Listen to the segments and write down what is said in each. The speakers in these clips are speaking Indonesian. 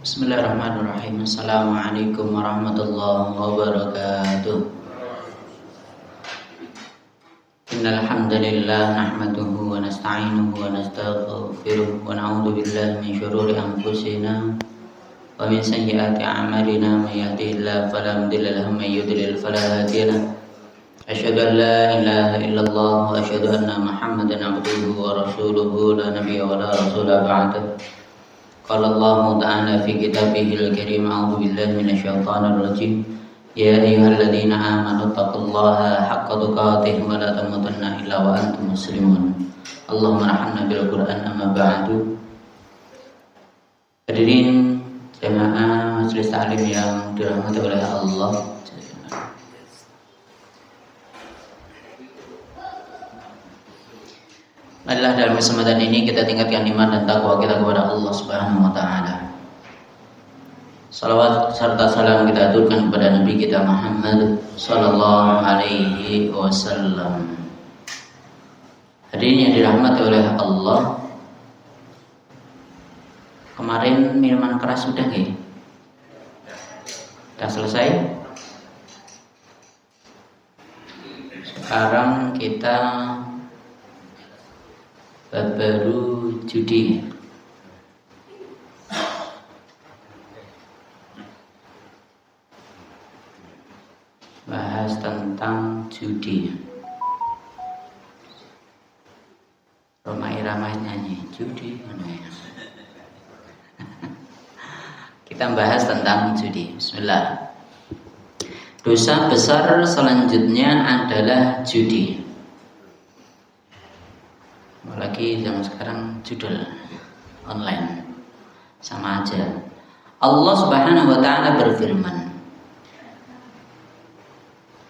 Bismillahirrahmanirrahim. Assalamualaikum warahmatullahi wabarakatuh. Innal hamdalillah nahmaduhu wa nasta'inuhu wa nastaghfiruh wa na'udzu billahi min shururi anfusina wa min sayyiati a'malina. May yahdihillahu fala mudilla lahu wa may yudlil fala hadiya lahu. Asyhadu an la ilaha illallah wa asyhadu anna Muhammadan 'abduhu wa rasuluhu la nabiyya wa la rasula ba'dahu. Qala Allah Ta'ala fi kitabihil karim, a'udzu billahi minasyaitonir rajim. Ya ayyuhalladzina amanu taqullaha haqqa tuqatih wa la tamutunna illa wa antum muslimun. Allahumma arhamna bil Qur'an, amma ba'du. Hadirin jamaah majelis taklim yang dirahmati oleh Allah. Marilah dalam kesempatan ini kita tingkatkan iman dan takwa kita kepada Allah Subhanahu wa taala. Salawat serta salam kita aturkan kepada Nabi kita Muhammad sallallahu alaihi wasallam. Hadirin yang dirahmati oleh Allah, kemarin minuman keras sudah nggih? Sudah selesai? Sekarang kita baru judi. Bahas tentang judi. Roma Irama nyanyi judi. Kita bahas tentang judi. Bismillah. Dosa besar selanjutnya adalah judi. Apalagi zaman sekarang judul online sama aja. Allah Subhanahu wa taala berfirman,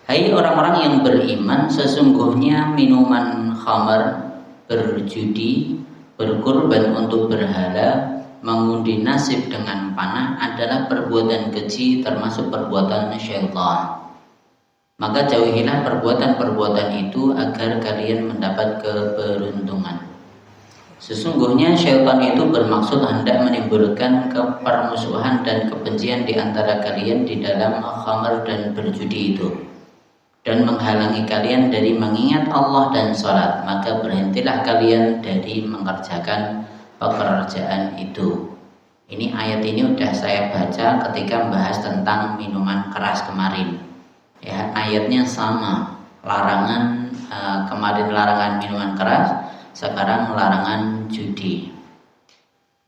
hai orang-orang yang beriman, sesungguhnya minuman khamar, berjudi, berkurban untuk berhala, mengundi nasib dengan panah adalah perbuatan keji, termasuk perbuatan syaitan. Maka jauhilah perbuatan-perbuatan itu agar kalian mendapat keberuntungan. Sesungguhnya syaitan itu bermaksud hendak menimbulkan kepermusuhan dan kebencian di antara kalian di dalam khamar dan berjudi itu, dan menghalangi kalian dari mengingat Allah dan sholat. Maka berhentilah kalian dari mengerjakan pekerjaan itu. Ini ayat ini sudah saya baca ketika membahas tentang minuman keras kemarin. Ya, ayatnya sama, larangan kemarin larangan minuman keras, sekarang larangan judi.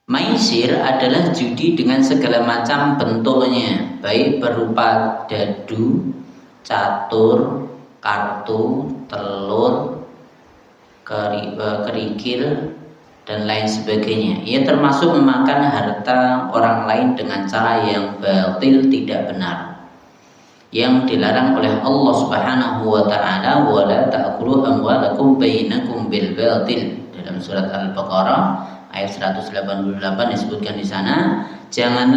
Maisir adalah judi dengan segala macam bentuknya, baik berupa dadu, catur, kartu, telur, kerikil, dan lain sebagainya. Ia termasuk memakan harta orang lain dengan cara yang batil, tidak benar, yang dilarang oleh Allah Subhanahu wa taala. Wala ta'kulu amwalakum bainakum bil batil. Dalam surat Al-Baqarah ayat 188 disebutkan di sana, jangan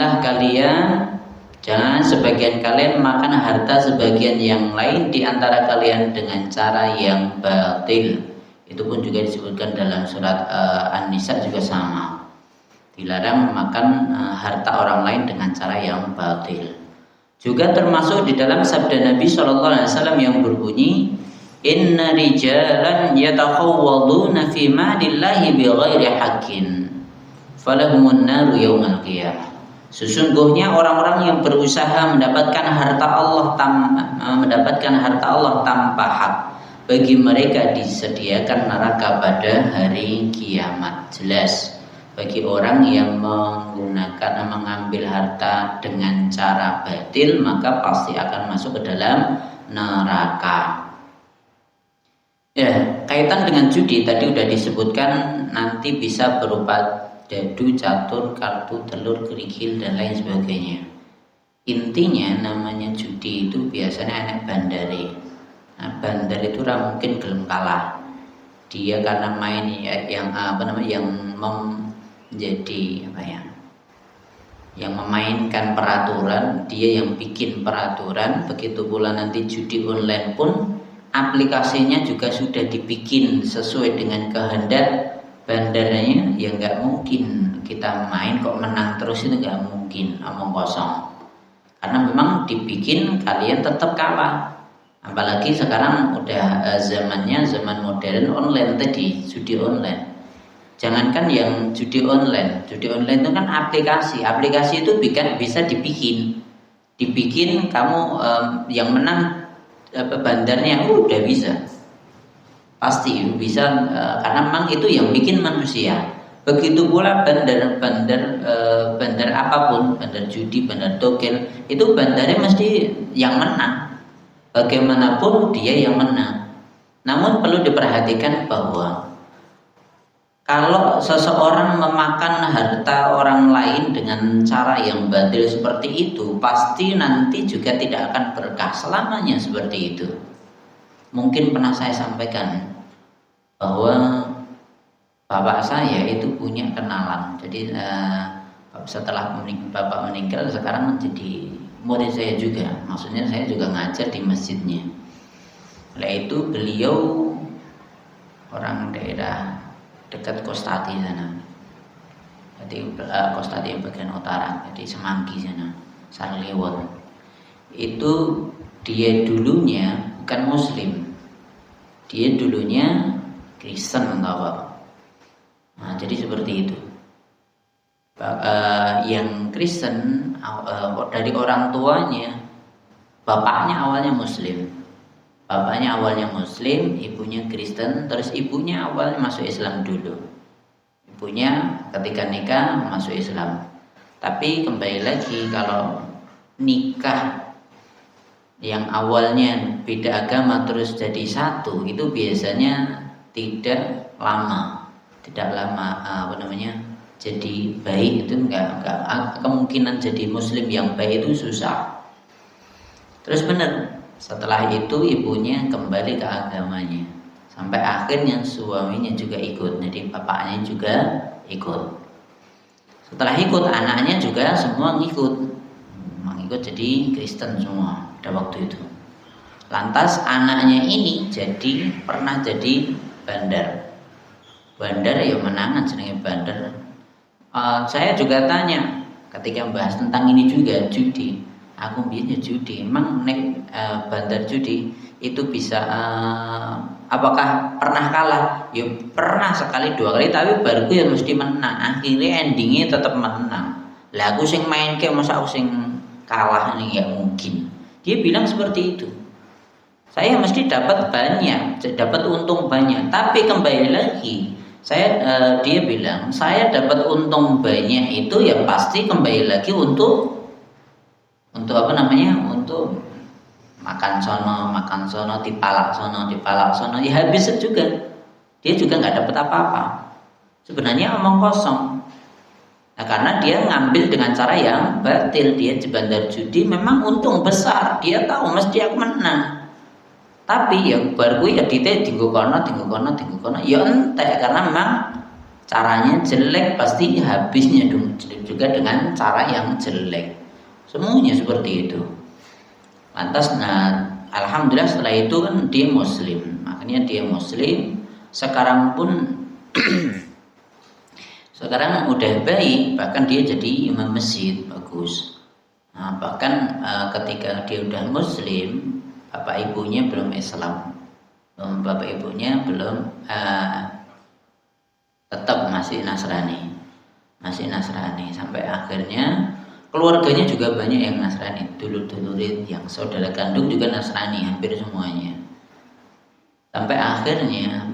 sebagian kalian makan harta sebagian yang lain di antara kalian dengan cara yang batil. Itu pun juga disebutkan dalam surat An-Nisa juga sama. Dilarang memakan harta orang lain dengan cara yang batil. Juga termasuk di dalam sabda Nabi SAW yang berbunyi, inna rijalan yatakhawwaduna fi ma'dillahi bighairi haqqin falahumun naru yaumal qiyamah. Sesungguhnya orang-orang yang berusaha mendapatkan harta Allah tanpa hak, bagi mereka disediakan neraka pada hari kiamat. Jelas, bagi orang yang mengambil harta dengan cara batil, maka pasti akan masuk ke dalam neraka. Ya, kaitan dengan judi tadi sudah disebutkan, nanti bisa berupa dadu, catur, kartu, telur, kerikil, dan lain sebagainya. Intinya namanya judi itu biasanya anak bandari. Nah, bandar itu mungkin gelem kalah. Dia karena main yang memainkan peraturan, dia yang bikin peraturan. Begitu pula nanti judi online pun aplikasinya juga sudah dibikin sesuai dengan kehendak bandaranya, ya nggak mungkin kita main kok menang terus itu nggak mungkin, omong kosong. Karena memang dibikin kalian tetap kalah. Apalagi sekarang udah zamannya zaman modern online tadi, judi online. Jangankan yang judi online itu kan aplikasi itu bisa dibikin kamu yang menang bandarnya udah bisa, pasti bisa karena memang itu yang bikin manusia. Begitu pula bandar apapun, bandar judi, bandar togel, itu bandarnya mesti yang menang, bagaimanapun dia yang menang. Namun perlu diperhatikan bahwa kalau seseorang memakan harta orang lain dengan cara yang batil seperti itu, pasti nanti juga tidak akan berkah selamanya seperti itu. Mungkin pernah saya sampaikan bahwa bapak saya itu punya kenalan. Jadi setelah bapak meninggal, sekarang menjadi murid saya juga. Maksudnya saya juga ngajar di masjidnya. Oleh itu beliau orang daerah dekat Kostati sana, jadi Kostati bagian utara, jadi Semanggi sana, Sarliwon. Itu dia dulunya bukan Muslim, dia dulunya Kristen atau apa. Nah, jadi seperti itu. Yang Kristen dari orang tuanya, bapaknya awalnya Muslim. Bapaknya awalnya Muslim, ibunya Kristen, terus ibunya awalnya masuk Islam dulu. Ibunya ketika nikah masuk Islam. Tapi kembali lagi, kalau nikah yang awalnya beda agama terus jadi satu, itu biasanya tidak lama, jadi baik. Itu enggak kemungkinan jadi Muslim yang baik itu susah. Terus benar, setelah itu ibunya kembali ke agamanya, sampai akhirnya suaminya juga ikut, jadi bapaknya juga ikut. Setelah ikut, anaknya juga semua ngikut jadi Kristen semua pada waktu itu. Lantas anaknya ini pernah jadi bandar ya, menangan jenenge bandar. Saya juga tanya ketika membahas tentang ini juga, judi. Aku biasanya judi, emang bandar judi itu bisa apakah pernah kalah? Ya pernah sekali dua kali, tapi baruku ya mesti menang. Akhirnya endingnya tetap menang. Lah aku sing main masa aku sing kalah, ini ya mungkin. Dia bilang seperti itu. Saya mesti dapat banyak, dapat untung banyak. Tapi kembali lagi, dia bilang saya dapat untung banyak itu ya pasti kembali lagi untuk untuk makan sono, dipalak sono, ya habis juga. Dia juga nggak dapat apa-apa. Sebenarnya omong kosong. Nah, karena dia ngambil dengan cara yang batil, dia bandar judi memang untung besar, dia tahu mesti aku menang. Tapi ya baru ya tinggu kono, ya entek, karena memang caranya jelek, pasti habisnya juga dengan cara yang jelek. Semuanya seperti itu. Lantas alhamdulillah setelah itu kan dia Muslim. Makanya dia Muslim. Sekarang pun sekarang udah baik, bahkan dia jadi imam masjid, bagus. Nah, bahkan ketika dia udah Muslim, bapak ibunya belum Islam. Bapak ibunya belum tetap masih Nasrani sampai akhirnya keluarganya juga banyak yang Nasrani, dulur-dulurin yang saudara kandung juga Nasrani, hampir semuanya. Sampai akhirnya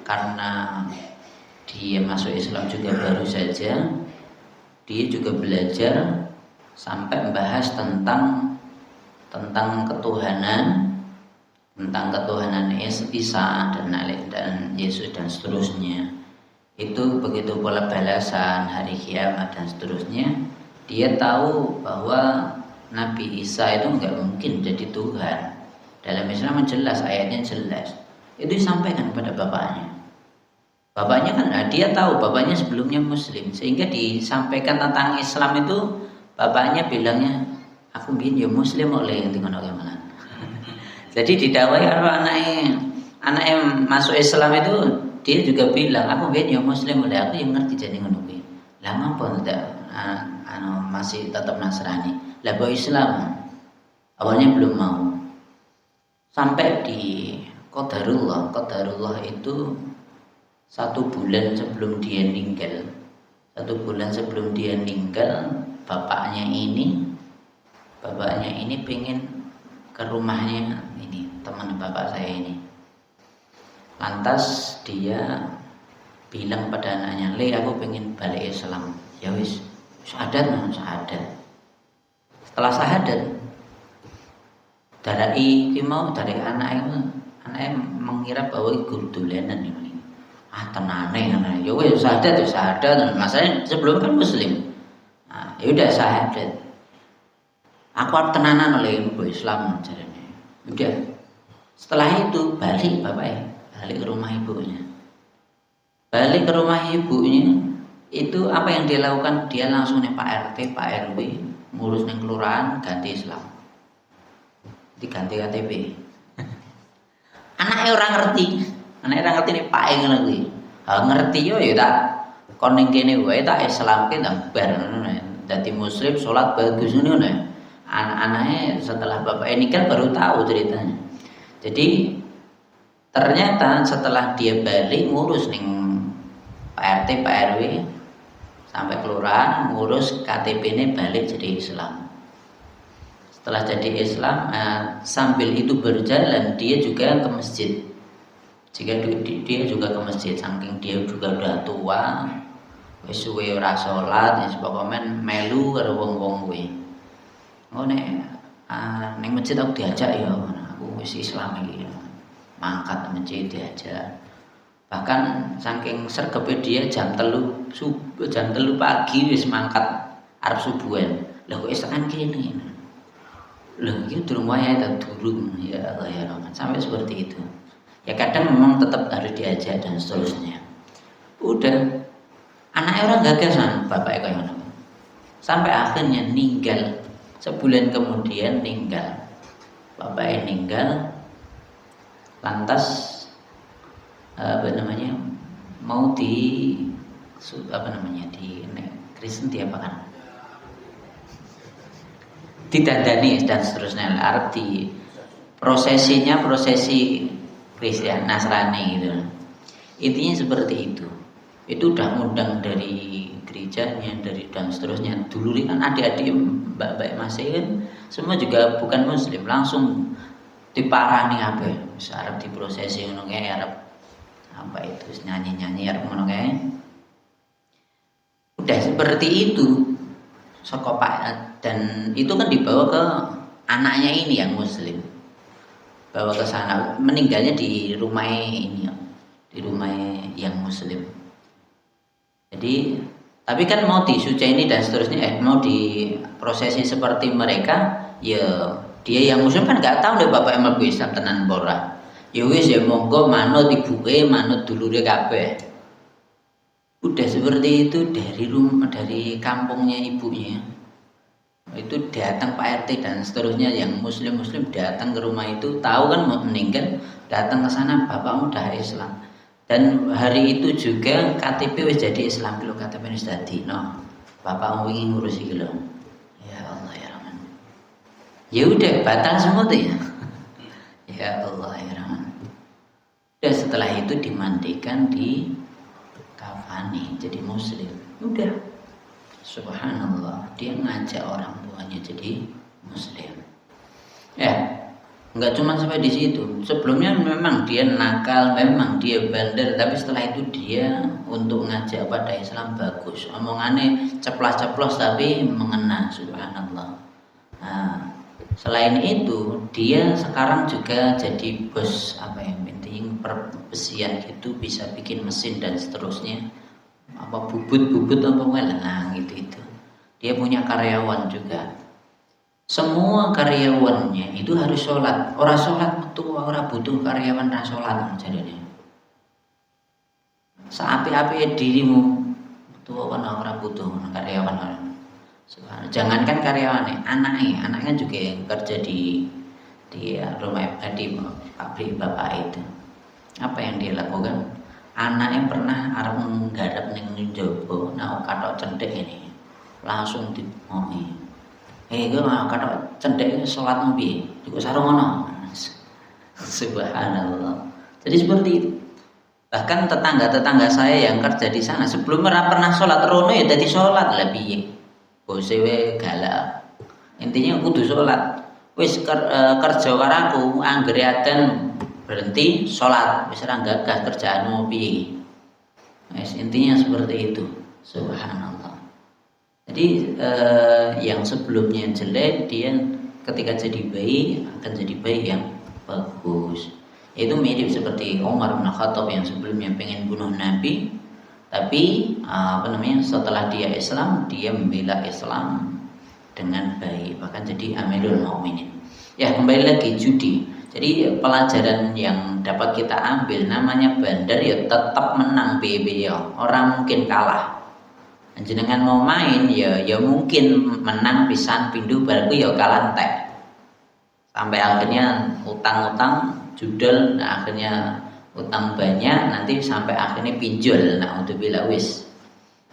karena dia masuk Islam juga baru saja, dia juga belajar sampai membahas tentang ketuhanan, Isa dan Yesus dan seterusnya. Itu begitu pula balasan hari kiamat dan seterusnya. Dia tahu bahwa Nabi Isa itu nggak mungkin jadi Tuhan. Dalam Islam jelas, ayatnya jelas. Itu disampaikan kepada bapaknya. Bapaknya kan dia tahu bapaknya sebelumnya Muslim, sehingga disampaikan tentang Islam itu bapaknya bilangnya, aku bikin ya Muslim oleh yang tinggal bagaimana. Jadi didakwai kalau anaknya masuk Islam itu dia juga bilang, aku bikin ya Muslim oleh, aku yang ngerti jadi ngono kuwi. Lah ngapa tidak masih tetap Nasrani? Lah bawa Islam. Awalnya belum mau. Sampai di Qadarullah. Qadarullah itu 1 bulan sebelum dia meninggal. 1 bulan sebelum dia meninggal, bapaknya ini pengen ke rumahnya ini, teman bapak saya ini. Lantas dia bilang pada anaknya, "Le, aku pengen balik Islam." Ya wis, syahadat. Setelah syahadat, dari anaknya mengira bahwa guru dolanan ini. Tenane. Ya wis syahadat. Masalahnya sebelum kan muslim. Ya udah syahadat. Aku harus tenanan oleh Islam caranya. Udah. Setelah itu balik ke rumah ibunya. Balik ke rumah ibunya, itu apa yang dia lakukan? Dia langsung nih Pak RT, Pak RW ngurus nih kelurahan ganti Islam. Diganti KTP. Anaknya orang ngerti nih Pak ngono kuwi. Ngerti yo ya tak kon ning kene wae tak Islamke tak bar ngono. Dadi muslim salat bagus ngono. Anaknya setelah bapak ini kan baru tahu ceritanya. Jadi ternyata setelah dia balik ngurus nih Pak RT, Pak RW sampai kelurahan ngurus KTP ini balik jadi Islam. Setelah jadi Islam, sambil itu berjalan dia juga ke masjid. Dia juga ke masjid, saking dia juga udah tua, wis suwe ora salat, wis pokoke melu karo wong-wong kuwi. Oh nek masjid aku diajak ya, aku wis Islam iki. Mangkat masjid diajak. Bahkan saking sregepe dia jam 3 pagi wis mangkat arep subuhan. Lah kok Islam kene. Lah iki durung wayahe ta durung ya Allah ya Rahman. Sampai seperti itu. Ya kadang memang tetap harus diajak dan seterusnya. Udah anaknya orang gagasan bapaknya kayak ngono. Sampai akhirnya meninggal. Sebulan kemudian meninggal. Bapaknya meninggal. Lantas mau di Kristen diapakan? Didandani dan seterusnya. Arti prosesi Kristen Nasrani gitu. Intinya seperti itu. Itu udah ngundang dari gerejanya, dan seterusnya. Dulu kan adik-adik mbak-mbak masih kan semua juga bukan muslim, langsung diparani apa? Bisa Arab diprosesi ngono kae Arab apa itu nyanyi-nyanyi Arab ngono kae. Udah seperti itu. Dan itu kan dibawa ke anaknya ini yang muslim. Bawa ke sana, meninggalnya di rumah ini, di rumah yang muslim. Jadi tapi kan mau disuciin dan seterusnya, mau diprosesi seperti mereka, ya dia yang muslim kan nggak tahu deh bapak emang bisa tenan bora. Ya wis ya monggo manut ibuke, manut dulure kabeh. Udah seperti itu dari kampungnya ibunya. Itu datang Pak RT dan seterusnya yang muslim datang ke rumah itu, tahu kan mau meninggal, datang ke sana, bapakmu udah Islam. Dan hari itu juga KTP wis jadi Islam lho, KTP wis dadi no. Bapakmu ingin ngurus iki lho. Ya Allah ya Rahman. Ya udah batal semua tuh ya. Ya Allah ya Rahman. Dan setelah itu dimandikan, di kafani jadi muslim. Udah. Subhanallah, dia ngajak orang tuanya jadi muslim. Ya, nggak cuma sampai di situ. Sebelumnya memang dia nakal, memang dia bandel, tapi setelah itu dia untuk ngajak pada Islam bagus. Omongannya ceplas-ceplos tapi mengena. Subhanallah. Nah, selain itu dia sekarang juga jadi bos penting perbesian itu, bisa bikin mesin dan seterusnya. Bubut nah gitu. Dia punya karyawan juga. Semua karyawannya itu harus sholat. Orang sholat betul, orang butuh karyawan dan sholat jadinya. Seapi-api dirimu betul, orang butuh karyawan. Jangankan karyawannya, anaknya juga yang kerja di rumah di pabrik bapak itu. Apa yang dia lakukan? anaknya pernah arep nggarap ning njaba, nah kathok cendhek ini. Langsung dimomongi. Iku kathok cendhek salatmu piye? Iku sarung ngono. Subhanallah. Jadi seperti itu. Bahkan tetangga-tetangga saya yang kerja di sana sebelum pernah sholat rono ya dadi sholat lah piye. Bose we galak. Intinya kudu sholat. Wis kerja karo aku anggere aten berhenti sholat. Wis ora gagah kerjaanmu piye. Wis intinya seperti itu. Subhanallah. Jadi yang sebelumnya jelek dia ketika jadi bayi akan jadi bayi yang bagus. Itu mirip seperti Umar bin Khattab yang sebelumnya pengen bunuh Nabi, tapi setelah dia Islam, dia membela Islam dengan baik, bahkan jadi Amirul Mukminin. Ya, kembali lagi judi. Jadi pelajaran yang dapat kita ambil, namanya bandar ya tetap menang BB ya. Orang mungkin kalah. Jenengan mau main ya mungkin menang pisan pindu baru ya kalah entek. Sampai akhirnya utang-utang judul, nah akhirnya utang banyak, nanti sampai akhirnya pinjol. Nah untuk bila wis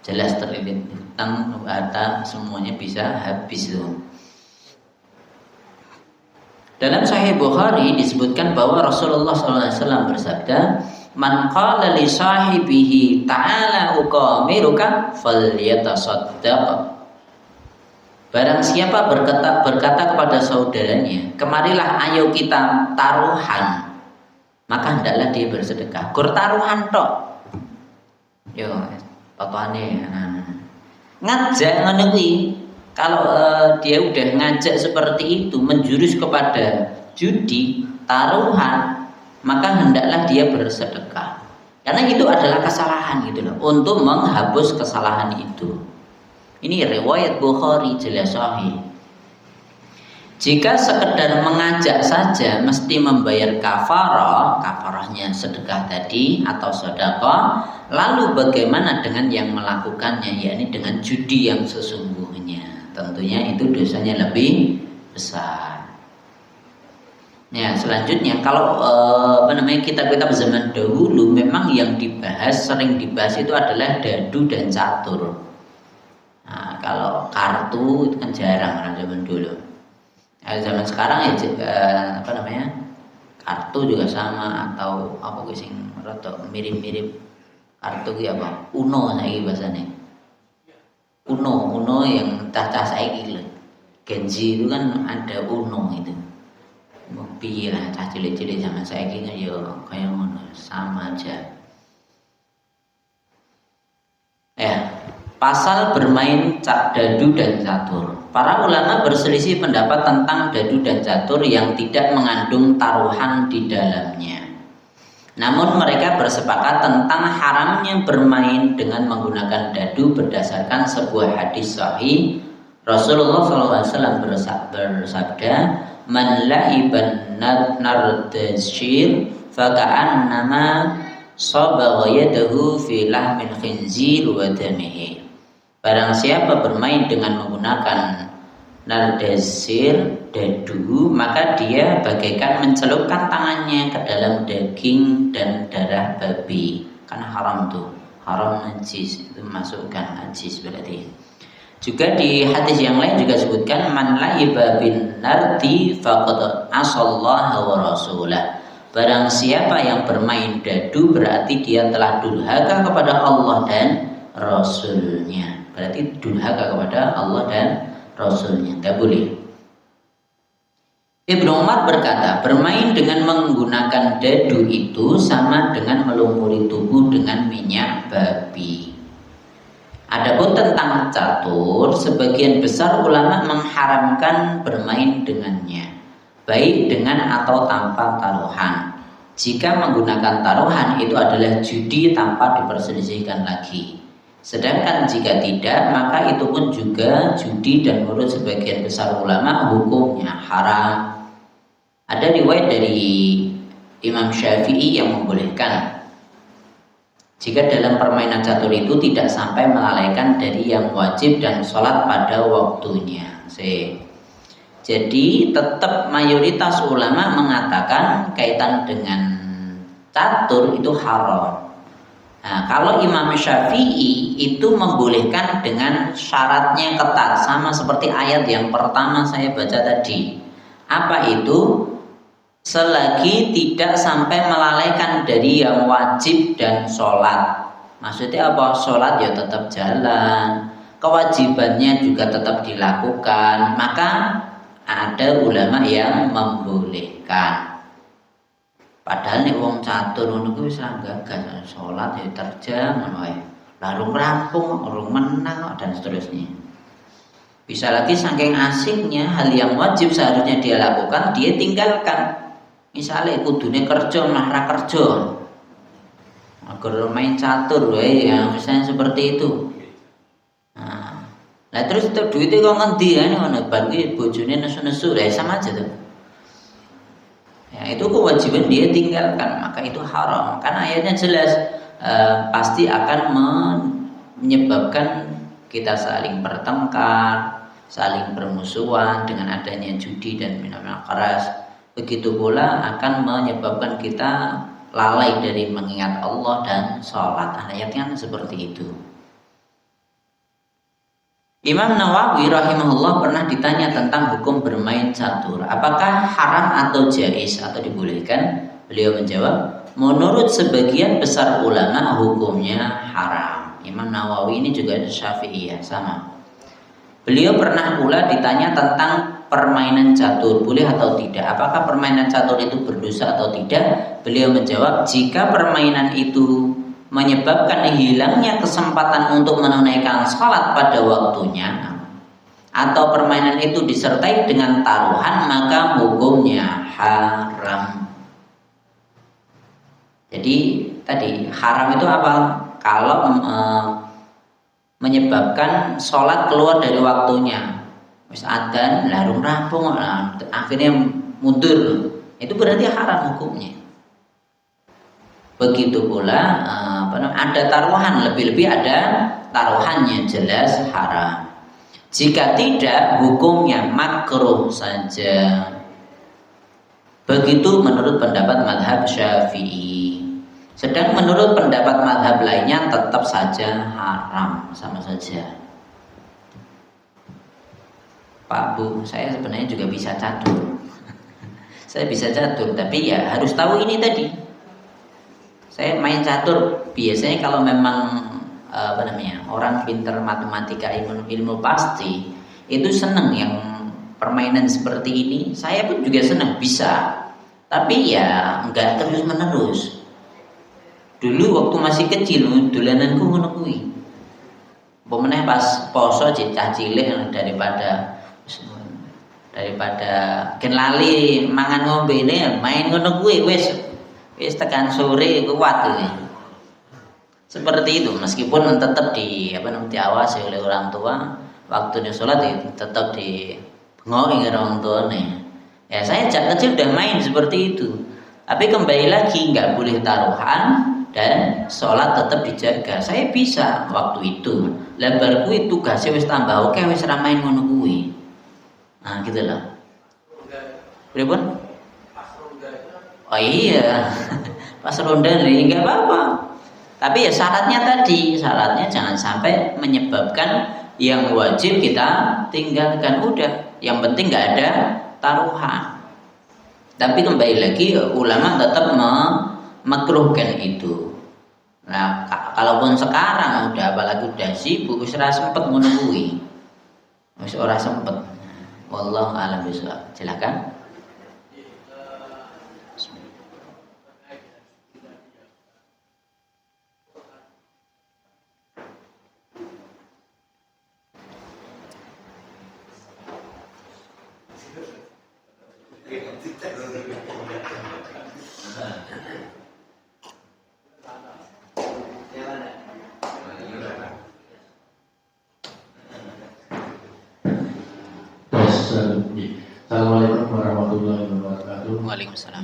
jelas terlilit utang, harta semuanya bisa habis loh. Dalam Sahih Bukhari disebutkan bahwa Rasulullah SAW bersabda, "Man qala li sahibihi ta'ala uqamiruka falyatasaddaq." Barang siapa berkata kepada saudaranya, "Kemarilah ayo kita taruhan," maka hendaklah dia bersedekah. Gur taruhan tok. Yo, totoane ngajak ngono kuwi. Kalau dia udah ngajak seperti itu menjurus kepada judi, taruhan, maka hendaklah dia bersedekah. Karena itu adalah kesalahan gitu loh, untuk menghapus kesalahan itu. Ini riwayat Bukhari jelas sahih. Jika sekedar mengajak saja mesti membayar kafarah, kafarahnya sedekah tadi atau sedekah. Lalu bagaimana dengan yang melakukannya, yakni dengan judi yang sesungguhnya? Tentunya itu dosanya lebih besar. Ya, selanjutnya kalau kitab-kitab zaman dahulu memang yang sering dibahas itu adalah dadu dan catur. Nah, kalau kartu itu kan jarang orang zaman dulu. Nah, zaman sekarang ya kartu juga sama, atau apa sing rada mirip-mirip kartu ki apa? Uno saiki bahasane. Uno yang cacah saiki lho. Genji itu kan ada Uno itu. Piye lah cah cilik-cilik zaman saiki kan ya kaya ngono, sama aja. Pasal bermain dadu dan catur. Para ulama berselisih pendapat tentang dadu dan catur yang tidak mengandung taruhan di dalamnya. Namun mereka bersepakat tentang haramnya bermain dengan menggunakan dadu berdasarkan sebuah hadis sahih. Rasulullah SAW bersabda, "Man la'iban nardashir faka'annama sabagha yadahu fi lahmil khinzir wa damihi." Barang siapa bermain dengan menggunakan nardasir, dadu, maka dia bagaikan mencelupkan tangannya ke dalam daging dan darah babi. Karena haram tuh, haram najis, itu masukkan najis berarti. Juga di hadis yang lain juga sebutkan, "Man la'iba bin nardi faqad asallaha wa rasulah." Barang siapa yang bermain dadu berarti dia telah durhaka kepada Allah dan Rasulnya. Berarti durhaka kepada Allah dan Rasulnya, tidak boleh. Ibnu Umar berkata, bermain dengan menggunakan dadu itu sama dengan melumuri tubuh dengan minyak babi. Adapun tentang catur, sebagian besar ulama mengharamkan bermain dengannya, baik dengan atau tanpa taruhan. Jika menggunakan taruhan itu adalah judi tanpa diperselisihkan lagi. Sedangkan jika tidak, maka itu pun juga judi dan menurut sebagian besar ulama hukumnya haram. Ada riwayat dari Imam Syafi'i yang membolehkan jika dalam permainan catur itu tidak sampai melalaikan dari yang wajib dan sholat pada waktunya. Jadi tetap mayoritas ulama mengatakan kaitan dengan catur itu haram. Nah, kalau Imam Syafi'i itu membolehkan dengan syaratnya ketat, sama seperti ayat yang pertama saya baca tadi. Apa itu? Selagi tidak sampai melalaikan dari yang wajib dan sholat. Maksudnya apa? Sholat ya tetap jalan, kewajibannya juga tetap dilakukan. Maka ada ulama yang membolehkan. Padahal nek wong catur ngono kuwi wis ra gagas, salat ya terjang ngono wae. Larung rampung, urung menang dan seterusnya. Bisa lagi saking asiknya hal yang wajib seharusnya dia lakukan, dia tinggalkan. Misalnya kudune kerja malah ra kerja. Agar main catur wae ya, misalnya seperti itu. Nah, terus itu duitnya kok ngendi ya ngono, bar kuwi bojone nesu-nesu, ya sama aja tuh. Ya, itu kewajiban dia tinggalkan, maka itu haram. Karena ayatnya jelas pasti akan menyebabkan kita saling bertengkar, saling bermusuhan dengan adanya judi dan minuman keras. Begitu pula akan menyebabkan kita lalai dari mengingat Allah dan sholat. Ayatnya seperti itu. Imam Nawawi rahimahullah pernah ditanya tentang hukum bermain catur. Apakah haram atau jais atau dibolehkan? Beliau menjawab, menurut sebagian besar ulama hukumnya haram. Imam Nawawi ini juga Syafi'iyah sama. Beliau pernah pula ditanya tentang permainan catur, boleh atau tidak? Apakah permainan catur itu berdosa atau tidak? Beliau menjawab, jika permainan itu menyebabkan hilangnya kesempatan untuk menunaikan sholat pada waktunya, atau permainan itu disertai dengan taruhan, maka hukumnya haram. Jadi tadi haram itu apa? Kalau menyebabkan sholat keluar dari waktunya, wis adzan larung rampung, akhirnya mundur, itu berarti haram hukumnya. Begitu pula ada taruhan, lebih-lebih ada taruhannya, jelas haram. Jika tidak, hukumnya makruh saja. Begitu menurut pendapat mazhab Syafi'i. Sedang menurut pendapat mazhab lainnya tetap saja haram, sama saja. Pak Bu, saya sebenarnya juga bisa catur. Saya bisa catur, tapi ya harus tahu ini tadi. Saya main catur biasanya kalau memang orang pinter matematika, ilmu pasti itu seneng yang permainan seperti ini. Saya pun juga senang bisa, tapi ya enggak terus menerus. Dulu waktu masih kecil dolananku ngono kuwi. Pemenang pas poso cah cilik daripada ken lali mangan ngombe ini main ngono kuwi wis tekan sore kuat ini. Seperti itu, meskipun tetap diawasi oleh orang tua, waktunya sholat itu tetap dibengoki orang tua nih. Ya saya sejak kecil udah main seperti itu, tapi kembali lagi nggak boleh taruhan dan sholat tetap dijaga. Saya bisa waktu itu, lebar kuwi tugasnya wis tambah oke, wis ra main ngono kuwi. Nah gitu loh. Pripun? Oh iya, pas ronda nih nggak apa-apa. Tapi ya syaratnya jangan sampai menyebabkan yang wajib kita tinggalkan. Udah, yang penting nggak ada taruhan. Tapi kembali lagi ulama tetap memakruhkan itu. Nah, kalaupun sekarang apalagi udah sibuk, wis ora sempet ngono kuwi. Wis ora sempet. Wallahu a'lam bishawab. Silakan. Assalamualaikum warahmatullahi wabarakatuh. Waalaikumsalam.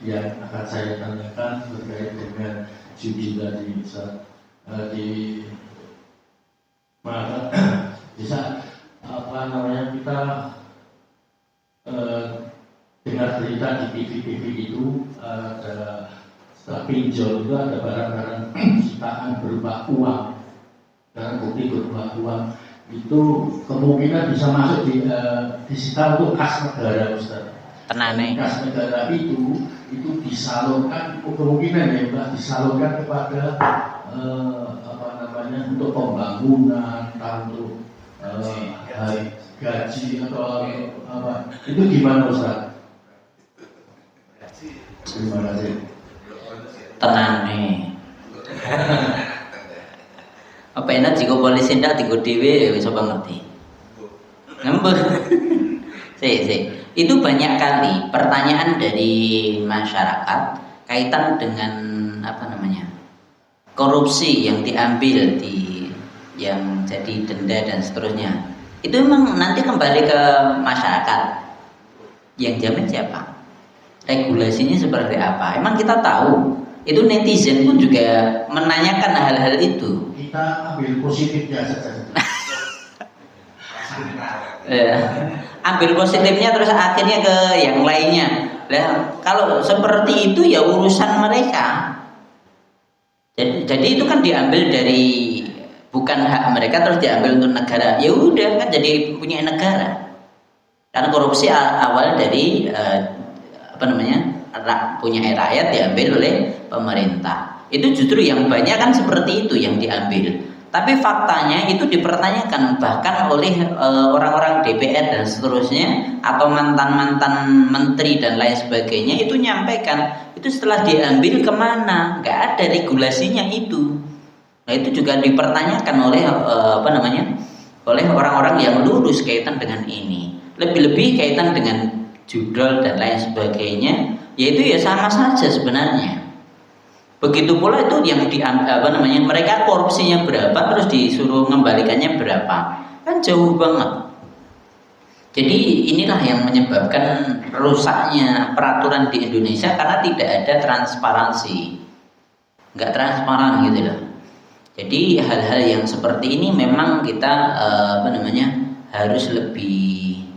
Yang akan saya tanyakan terkait dengan judi tadi, di mana bisa kita dengar berita di TV itu ada Setelah pinjol itu ada barang-barang sitaan berupa uang, barang bukti berupa uang, itu kemungkinan bisa masuk disita untuk kas negara, Ustaz. Tenane. Kas negara itu disalurkan, kemungkinan ya Pak, disalurkan kepada untuk pembangunan, untuk gaji atau apa. Itu gimana Ustaz? Terima kasih. Tenane. Apa enak jika polisi ndak tigo dhewe wis apa ngerti. Ngembur. Sih. Itu banyak kali pertanyaan dari masyarakat kaitan dengan korupsi yang diambil yang jadi denda dan seterusnya. Itu memang nanti kembali ke masyarakat. Yang jamin siapa? Regulasinya seperti apa? Emang kita tahu. Itu netizen pun juga menanyakan hal-hal itu. Kita ambil positifnya saja. Ambil positifnya terus akhirnya ke yang lainnya. Nah, kalau seperti itu ya urusan mereka. Jadi itu kan diambil dari bukan hak mereka terus diambil untuk negara. Ya udah kan jadi punya negara. Karena korupsi awal dari punya rakyat diambil oleh pemerintah. Itu justru yang banyak kan seperti itu yang diambil. Tapi faktanya itu dipertanyakan bahkan oleh orang-orang DPR dan seterusnya atau mantan-mantan menteri dan lain sebagainya itu nyampaikan itu setelah diambil kemana? Nggak ada regulasinya itu. Nah itu juga dipertanyakan oleh oleh orang-orang yang lurus kaitan dengan ini. Lebih-lebih kaitan dengan judul dan lain sebagainya, yaitu ya sama saja sebenarnya. Begitu pula itu yang mereka korupsinya berapa terus disuruh mengembalikannya berapa, kan jauh banget. Jadi inilah yang menyebabkan rusaknya peraturan di Indonesia karena tidak ada transparansi, nggak transparan gitu loh. Jadi hal-hal yang seperti ini memang kita harus lebih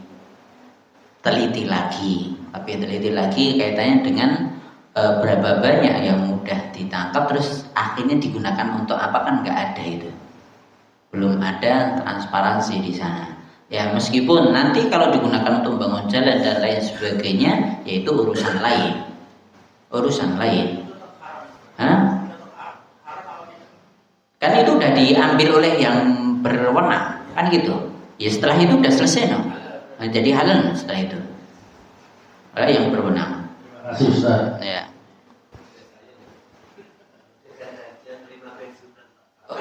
teliti lagi, kaitannya dengan berapa banyak yang mudah ditangkap terus akhirnya digunakan untuk apa, kan nggak ada itu, belum ada transparansi di sana. Ya meskipun nanti kalau digunakan untuk membangun jalan dan lain sebagainya, yaitu urusan lain. Kan itu udah diambil oleh yang berwenang kan gitu. Ya setelah itu udah selesai no. Nah, jadi halal setelah itu oleh yang berwenang. Ustaz. Ya.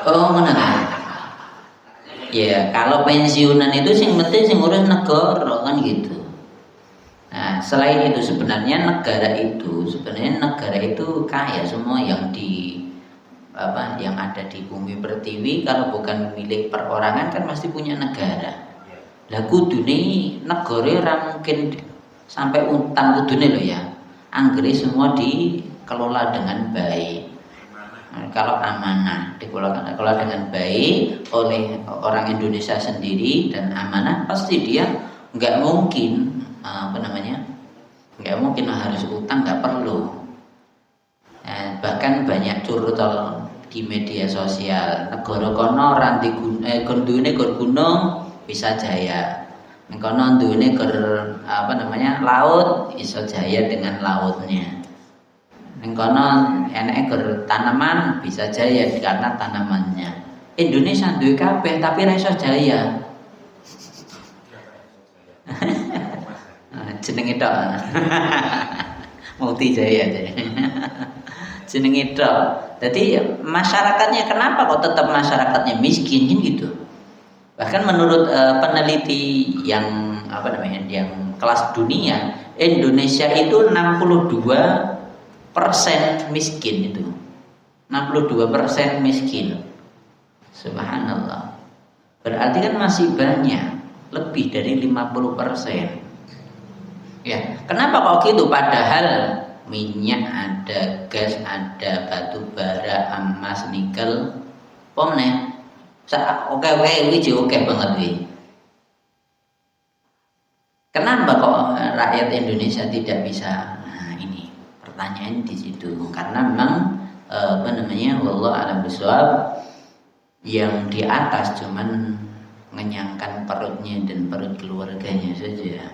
Oh, mana? Ya, kalau pensiunan itu sing penting sing ngurus negara kan gitu. Nah, selain itu sebenarnya negara itu kaya semua yang yang ada di bumi pertiwi kalau bukan milik perorangan kan pasti punya negara. Lah kudune negara ora mungkin sampai utang kudune loh ya. Anggere semua dikelola dengan baik. Nah, kalau amanah dikelola dengan baik oleh orang Indonesia sendiri dan amanah, pasti dia nggak mungkin nggak mungkin harus utang, nggak perlu. Nah, bahkan banyak curcol di media sosial, negara kono ranti gunung bisa jaya, kono duwene laut iso jaya dengan lautnya, kono enek tanaman bisa jaya karena tanamannya. Indonesia duwe kabeh tapi ra iso jaya. Jenenge tok. Multi jaya aja. Jenenge tok. Jadi masyarakatnya kenapa kok tetap masyarakatnya miskin gitu? Bahkan menurut peneliti yang yang kelas dunia, Indonesia itu 62% miskin itu. 62% miskin. Subhanallah. Berarti kan masih banyak, lebih dari 50%. Ya, kenapa kok gitu? Padahal minyak ada, gas ada, batu bara, emas, nikel, pomne. Oke banget wi. Kenapa kok rakyat Indonesia tidak bisa? Nah ini pertanyaan di situ karena memang wallahu a'lam bishawab, yang di atas cuman mengenyangkan perutnya dan perut keluarganya saja,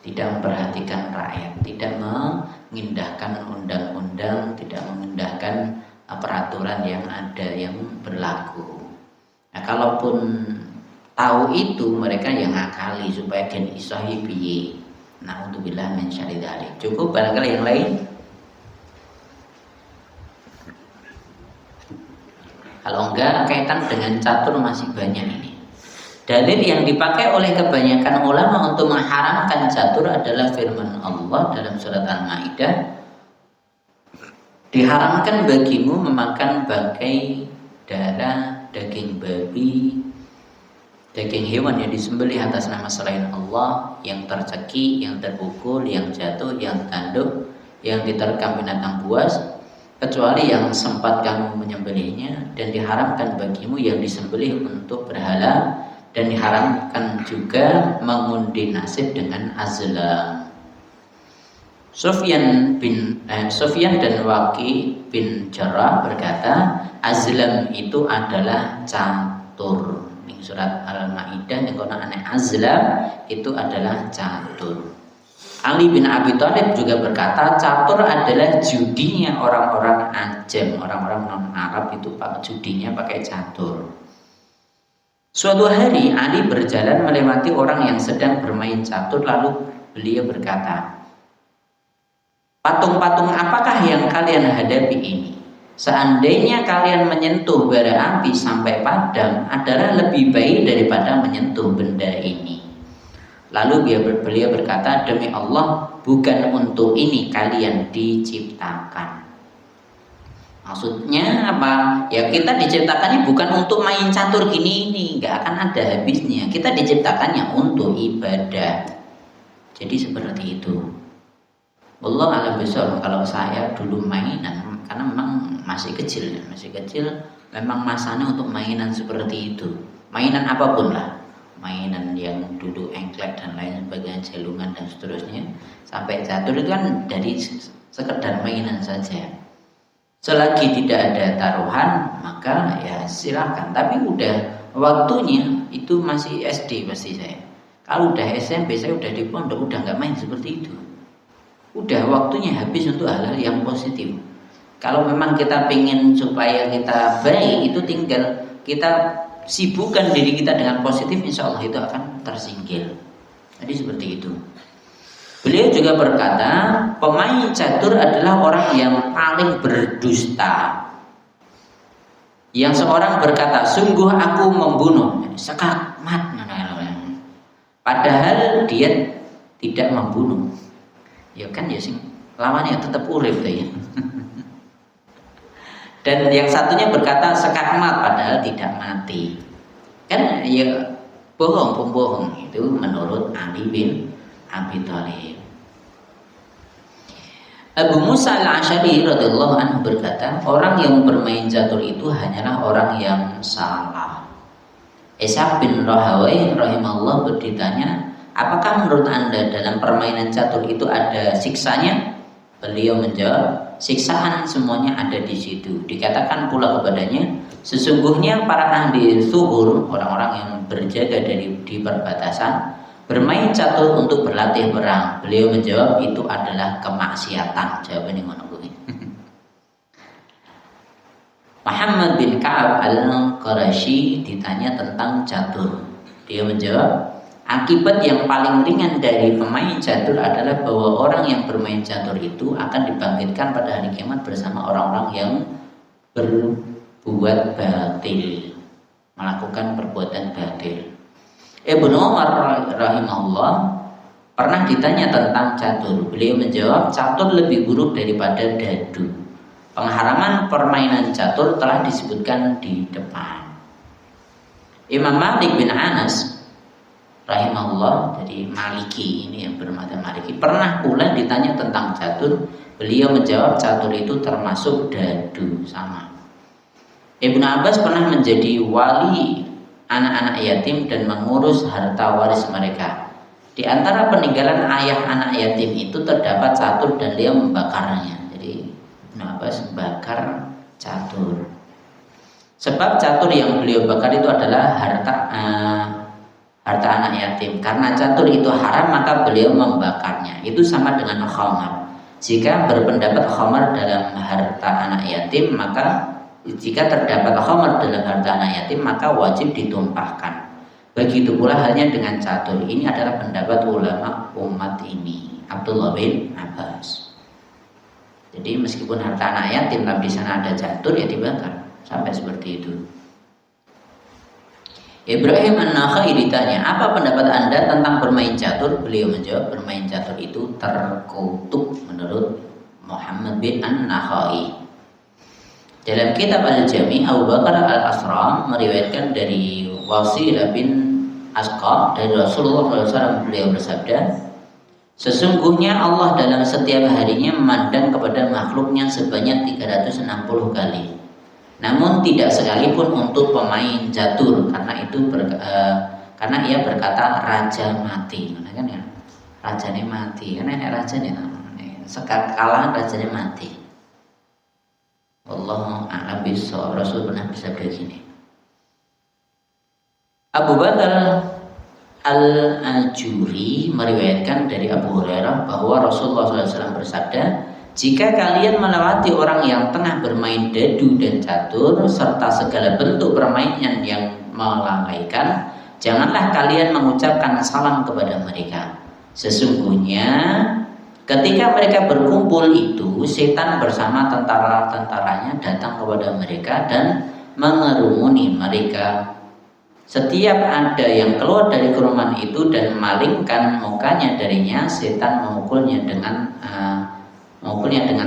tidak memperhatikan rakyat, tidak mengindahkan undang-undang, tidak mengindahkan peraturan yang ada yang berlaku. Nah, kalaupun tahu itu, mereka yang ngakali supaya gen isahi piye. Na'udzubillah min syarri dzalik. Cukup barangkali yang lain? Kalau enggak, kaitan dengan catur masih banyak ini. Dalil yang dipakai oleh kebanyakan ulama untuk mengharamkan catur adalah firman Allah dalam surat Al-Maidah, diharamkan bagimu memakan bangkai, darah, daging babi, daging hewan yang disembelih atas nama selain Allah, yang tercekik, yang terpukul, yang jatuh, yang tanduk, yang diterkam binatang buas, kecuali yang sempat kamu menyembelihnya, dan diharamkan bagimu yang disembelih untuk berhala, dan diharamkan juga mengundi nasib dengan azlam. Sufyan dan Waqi bin Jarrah berkata, azlam itu adalah catur. Di surat Al-Maidah yang kono ane azlam itu adalah catur. Ali bin Abi Thalib juga berkata, catur adalah judinya orang-orang Ajam, orang-orang non-Arab itu judinya pakai catur. Suatu hari Ali berjalan melewati orang yang sedang bermain catur, lalu beliau berkata, patung-patung apakah yang kalian hadapi ini? Seandainya kalian menyentuh bara api sampai padam adalah lebih baik daripada menyentuh benda ini. Lalu beliau berkata, demi Allah, bukan untuk ini kalian diciptakan. Maksudnya apa? Ya kita diciptakannya bukan untuk main catur gini ini, nggak akan ada habisnya. Kita diciptakannya untuk ibadah. Jadi seperti itu. Allah a'lam bishawab. Kalau saya dulu mainan, karena memang masih kecil, memang masanya untuk mainan seperti itu. Mainan apapun lah. Mainan yang dulu engklek dan lain sebagainya, jelungan dan seterusnya, sampai catur itu kan dari sekedar mainan saja. Selagi tidak ada taruhan, maka ya silakan. Tapi udah waktunya, itu masih SD pasti saya. Kalau udah SMP, saya udah di pondok, udah nggak main seperti itu. Udah waktunya habis untuk hal-hal yang positif. Kalau memang kita pengen supaya kita baik, itu tinggal kita sibukkan diri kita dengan positif, insya Allah itu akan tersingkir. Jadi seperti itu. Beliau juga berkata, pemain catur adalah orang yang paling berdusta. Yang seorang berkata, sungguh aku membunuh, sekakmat, padahal dia tidak membunuh. Ya kan ya sing lawannya tetap urip ya. Dan yang satunya berkata sekakmat padahal tidak mati. Kan ya bohong, pembohong itu menurut Ali bin Abi Thalib. Abu Musa al-Asy'ari radhiyallahu anhu berkata, orang yang bermain catur itu hanyalah orang yang salah. Ishaq bin Rahawai rahimahullah ditanya, apakah menurut Anda dalam permainan catur itu ada siksanya? Beliau menjawab, siksaan semuanya ada di situ. Dikatakan pula kepadanya, sesungguhnya para ahli zuhur, orang-orang yang berjaga di perbatasan, bermain catur untuk berlatih perang. Beliau menjawab, itu adalah kemaksiatan. Jawabannya ngono kuwi. Muhammad bin Ka'ab al-Quraisy ditanya tentang catur. Dia menjawab, akibat yang paling ringan dari pemain catur adalah bahwa orang yang bermain catur itu akan dibangkitkan pada hari kiamat bersama orang-orang yang berbuat batil, melakukan perbuatan batil. Ibnu Umar rahimahullah pernah ditanya tentang catur. Beliau menjawab, catur lebih buruk daripada dadu. Pengharaman permainan catur telah disebutkan di depan. Imam Malik bin Anas rahimahullah, jadi Maliki ini yang bermadzhab Maliki, pernah pula ditanya tentang catur. Beliau menjawab, catur itu termasuk dadu, sama. Ibnu Abbas pernah menjadi wali anak-anak yatim dan mengurus harta waris mereka. Di antara peninggalan ayah anak yatim itu terdapat catur dan dia membakarnya. Ibnu Abbas bakar catur. Sebab catur yang beliau bakar itu adalah harta anak yatim. Karena catur itu haram maka beliau membakarnya. Itu sama dengan khamar. Jika berpendapat khamar dalam harta anak yatim, maka jika terdapat khamar dalam harta anak yatim maka wajib ditumpahkan. Begitu pula halnya dengan catur. Ini adalah pendapat ulama umat ini, Abdullah bin Abbas. Jadi meskipun harta anak yatim tapi di sana ada catur ya dibakar. Sampai seperti itu. Ibrahim An-Nakhai ditanya, apa pendapat Anda tentang bermain catur? Beliau menjawab, bermain catur itu terkutuk menurut Muhammad bin An-Nakhai. Dalam kitab Al-Jami, Abu Bakar Al-Asram meriwayatkan dari Wasilah bin Asqa dari Rasulullah SAW, beliau bersabda, sesungguhnya Allah dalam setiap harinya memandang kepada makhluknya sebanyak 360 kali. Namun tidak sekalipun untuk pemain catur, karena itu karena ia berkata raja mati, kan ya, rajanya mati, karena rajanya sekalian rajanya mati. Wallahu a'lam bishawab. Rasul pernah bersabda gini. Abu Bakar Al-Ajuri meriwayatkan dari Abu Hurairah bahwa Rasulullah SAW bersabda, jika kalian melewati orang yang tengah bermain dadu dan catur serta segala bentuk permainan yang melalaikan, janganlah kalian mengucapkan salam kepada mereka. Sesungguhnya ketika mereka berkumpul itu, setan bersama tentara-tentaranya datang kepada mereka dan mengerumuni mereka. Setiap ada yang keluar dari kerumunan itu dan memalingkan mukanya darinya, setan memukulnya dengan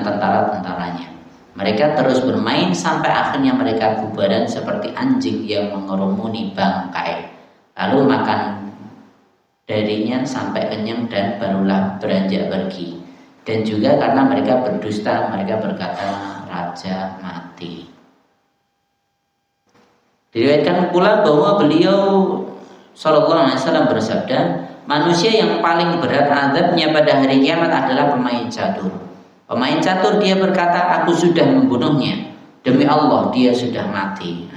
tentara-tentaranya. Mereka terus bermain sampai akhirnya mereka bubaran seperti anjing yang mengerumuni bangkai. Lalu makan darinya sampai kenyang dan barulah beranjak pergi. Dan juga karena mereka berdusta, mereka berkata raja mati. Diriwayatkan pula bahwa beliau sallallahu alaihi wasallam bersabda, manusia yang paling berat azabnya pada hari kiamat adalah pemain catur. Pemain catur dia berkata, aku sudah membunuhnya. Demi Allah dia sudah mati.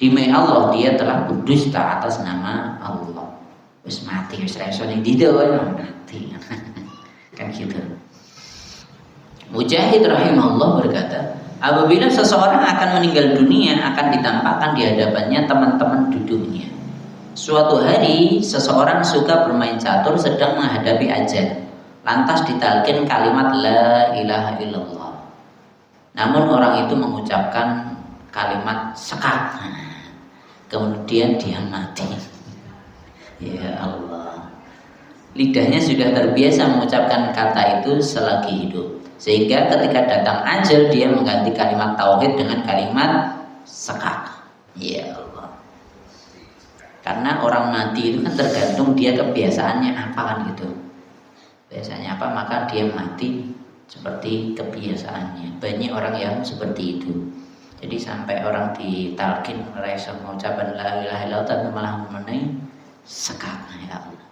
Demi Allah dia telah berdusta atas nama Allah. Wis mati, wis reso ning dido mati. Kan gitu. Mujahid rahimahullah berkata, apabila seseorang akan meninggal dunia akan ditampakkan di hadapannya teman-teman duduknya. Suatu hari seseorang suka bermain catur sedang menghadapi ajal. Lantas ditalkin kalimat la ilaha illallah. Namun orang itu mengucapkan kalimat sekak. Kemudian dia mati. Ya Allah. Lidahnya sudah terbiasa mengucapkan kata itu selagi hidup. Sehingga ketika datang ajal dia mengganti kalimat tauhid dengan kalimat sekak. Ya Allah. Karena orang mati itu kan tergantung dia kebiasaannya apa kan gitu. Biasanya apa maka dia mati seperti kebiasaannya. Banyak orang yang seperti itu. Jadi sampai orang ditalkin merasa mengucapkan la ilaha illallah tapi malah mengenai sekak. Ya Allah.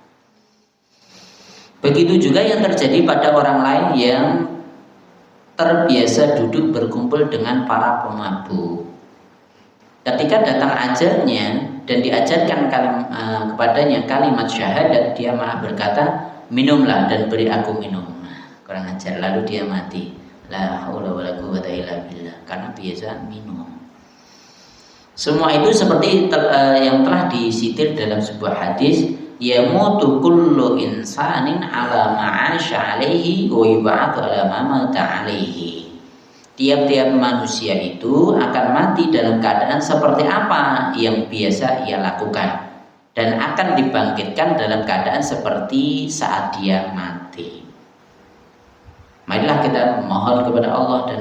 Begitu juga yang terjadi pada orang lain yang terbiasa duduk berkumpul dengan para pemabuk. Ketika datang ajalnya dan diajarkan kepadanya kalimat syahadat, dia malah berkata, minumlah dan beri aku minum. Kurang ajar, lalu dia mati. La haula wala quwwata illa billah, karena biasa minum. Semua itu seperti yang telah disitir dalam sebuah hadis, yamutu kullu insanin ala ma'asha alaihi wa yub'atsu ala ma mata alaihi. Tiap-tiap manusia itu akan mati dalam keadaan seperti apa yang biasa ia lakukan dan akan dibangkitkan dalam keadaan seperti saat dia mati. Marilah kita mohon kepada Allah dan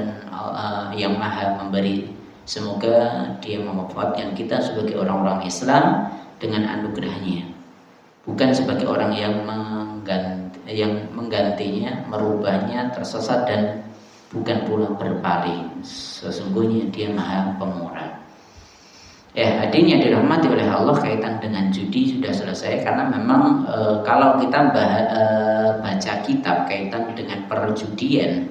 yang Maha Memberi, semoga Dia mewafatkan kita sebagai orang-orang Islam dengan anugerahnya, bukan sebagai orang yang menggantinya, merubahnya, tersesat dan bukan pula berpaling. Sesungguhnya Dia Maha Pemurah. Hadirin yang dirahmati oleh Allah, kaitan dengan judi sudah selesai karena memang kalau kita baca kitab kaitan dengan perjudian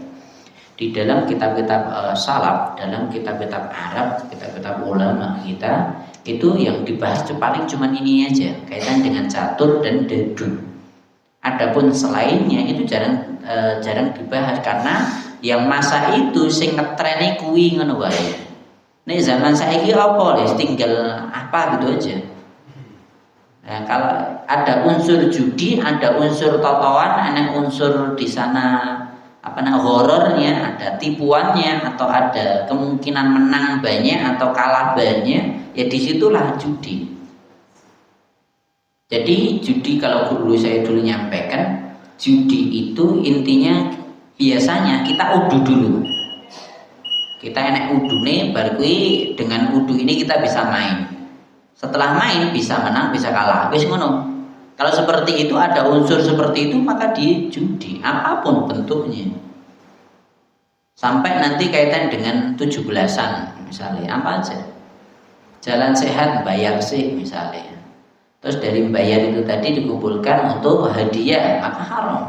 Di dalam kitab-kitab salaf, dalam kitab-kitab Arab, kitab-kitab ulama kita, itu yang dibahas itu paling cuman ini aja, kaitan dengan catur dan dadu. Adapun selainnya itu jarang dibahas, karena yang masa itu sing ngetreni kuwi ngono wae. Nek zaman saiki apa les tinggal apa gitu aja. Nah, kalau ada unsur judi, ada unsur totoan, ada unsur di sana horornya, ada tipuannya, atau ada kemungkinan menang banyak atau kalah banyak, ya disitulah judi. Jadi judi, kalau saya dulu nyampaikan, judi itu intinya biasanya kita udu dulu. Kita enek udune, baru dengan udu ini kita bisa main. Setelah main bisa menang, bisa kalah. Wis ngono. Kalau seperti itu, ada unsur seperti itu, maka dia judi, apapun bentuknya. Sampai nanti kaitan dengan 17-an misalnya, apa aja. Jalan sehat bayar sih misalnya. Terus dari bayar itu tadi dikumpulkan untuk hadiah, maka haram.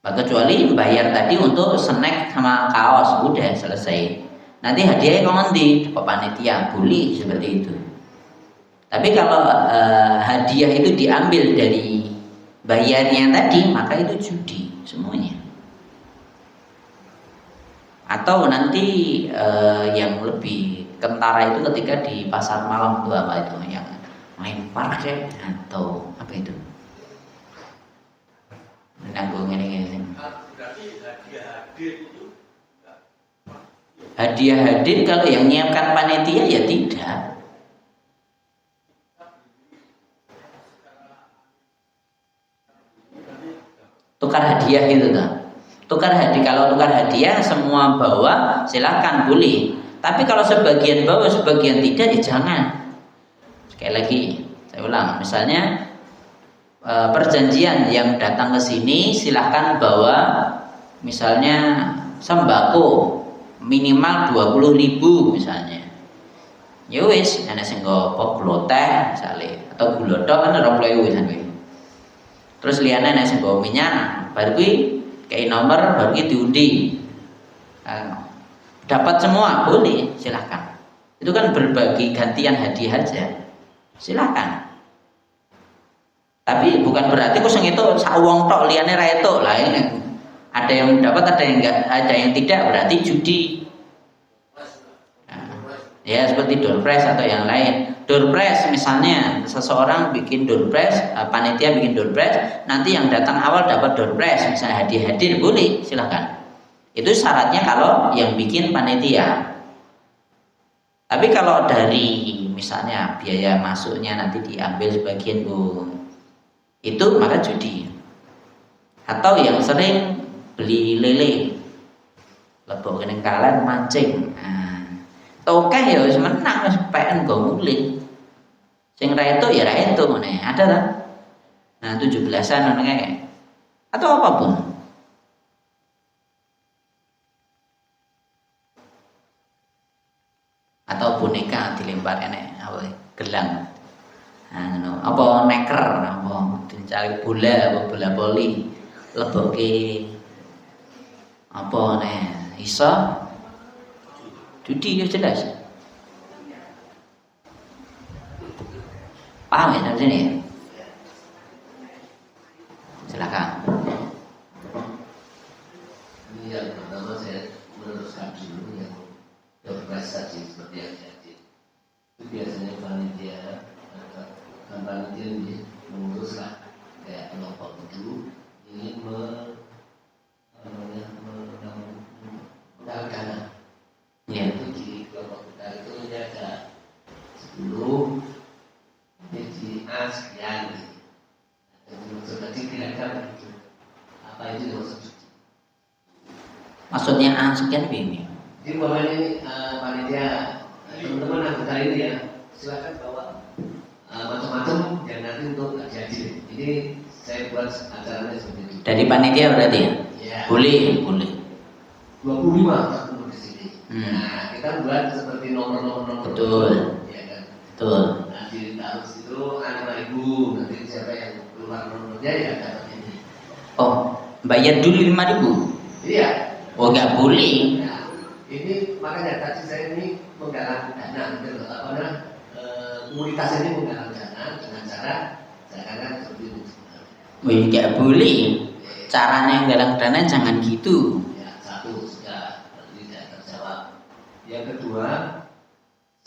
Kecuali bayar tadi untuk snack sama kaos, udah selesai. Nanti hadiahnya kok nanti ke panitia, boleh seperti itu. Tapi kalau hadiah itu diambil dari bayarnya tadi, maka itu judi semuanya. Atau nanti yang lebih kentara itu ketika di pasar malam itu apa itu, yang main parkir atau apa itu? Menanggung ini. Hadiah hadir kalau yang nyiapkan panitia ya tidak. Tukar hadiah gitu tuh. Tukar hadiah, kalau tukar hadiah semua bawa silakan boleh. Tapi kalau sebagian bawa sebagian tidak, ya jangan. Sekali lagi saya ulang, misalnya perjanjian yang datang ke sini silahkan bawa misalnya sembako minimal 20.000 misalnya. Ya wis, ana sing nggo gula teh misale atau gula tok kan 20.000 sampe. Terus liyane ana sing nggo minyak, baru kuwi kayak nomor baru diundi. Dapat semua boleh, silahkan. Itu kan berbagi gantian hadiah aja, silahkan. Tapi bukan berarti kok sing itu sak wong tok liyane ra etuk lah. Ada yang dapat, ada yang enggak, ada yang tidak, berarti judi. Ya seperti door prize atau yang lain. Door prize misalnya seseorang bikin door prize, panitia bikin door prize, nanti yang datang awal dapat door prize, misalnya hadiah hadir, boleh, silahkan. Itu syaratnya kalau yang bikin panitia. Tapi kalau dari misalnya biaya masuknya nanti diambil sebagian itu maka judi. Atau yang sering beli lele, lebok kene kalan mancing. Oke ya wis menang wis PN go mulih. Sing ra etuk ya ra etuk ngene. Ada ta? Nah, 17-an ngono kae. Atau apapun. Atau boneka dilempar enek apa gelang. Nah, ngono. Apa neker apa dicari bola apa bola voli. Leboke apa iso judi ya jelas. Paham ya sampai sini? Silakan. Ini yang pertama saya meneruskan dulu yang berprestasi seperti yang jadi. Itu biasanya panitia ini mengurus lah kayak kelompok itu ingin mendapatkan dana. Ya. Itu di kelompok kita itu ada 10 jadi A sekian. Jadi kira-kira begitu. Apa itu maksud? Maksudnya sekian begini. Jadi bahwa ini panitia teman-teman anggota ini ya silakan bawa macam-macam yang nanti untuk jadi. Ini saya buat acaranya seperti itu. Dari panitia berarti ya? Ya. Boleh. 25 untuk di sini. Nah, kita buat seperti nomor-nomor. Betul. Ya kan? Betul. Nah, ditaruh situ 5.000. Nanti siapa yang keluar nomornya ya dapat ini. Oh, bayar dulu 5.000. Iya. Oh nggak boleh. Nah, ini makanya tadi saya ini menggalang dana, gitu loh. Apa namanya? Komunitas ini menggalang dana dengan cara jangan seperti itu. Oh nggak boleh. Caranya yang galang dana jangan gitu. Ya, satu sudah tidak terjawab. Yang kedua,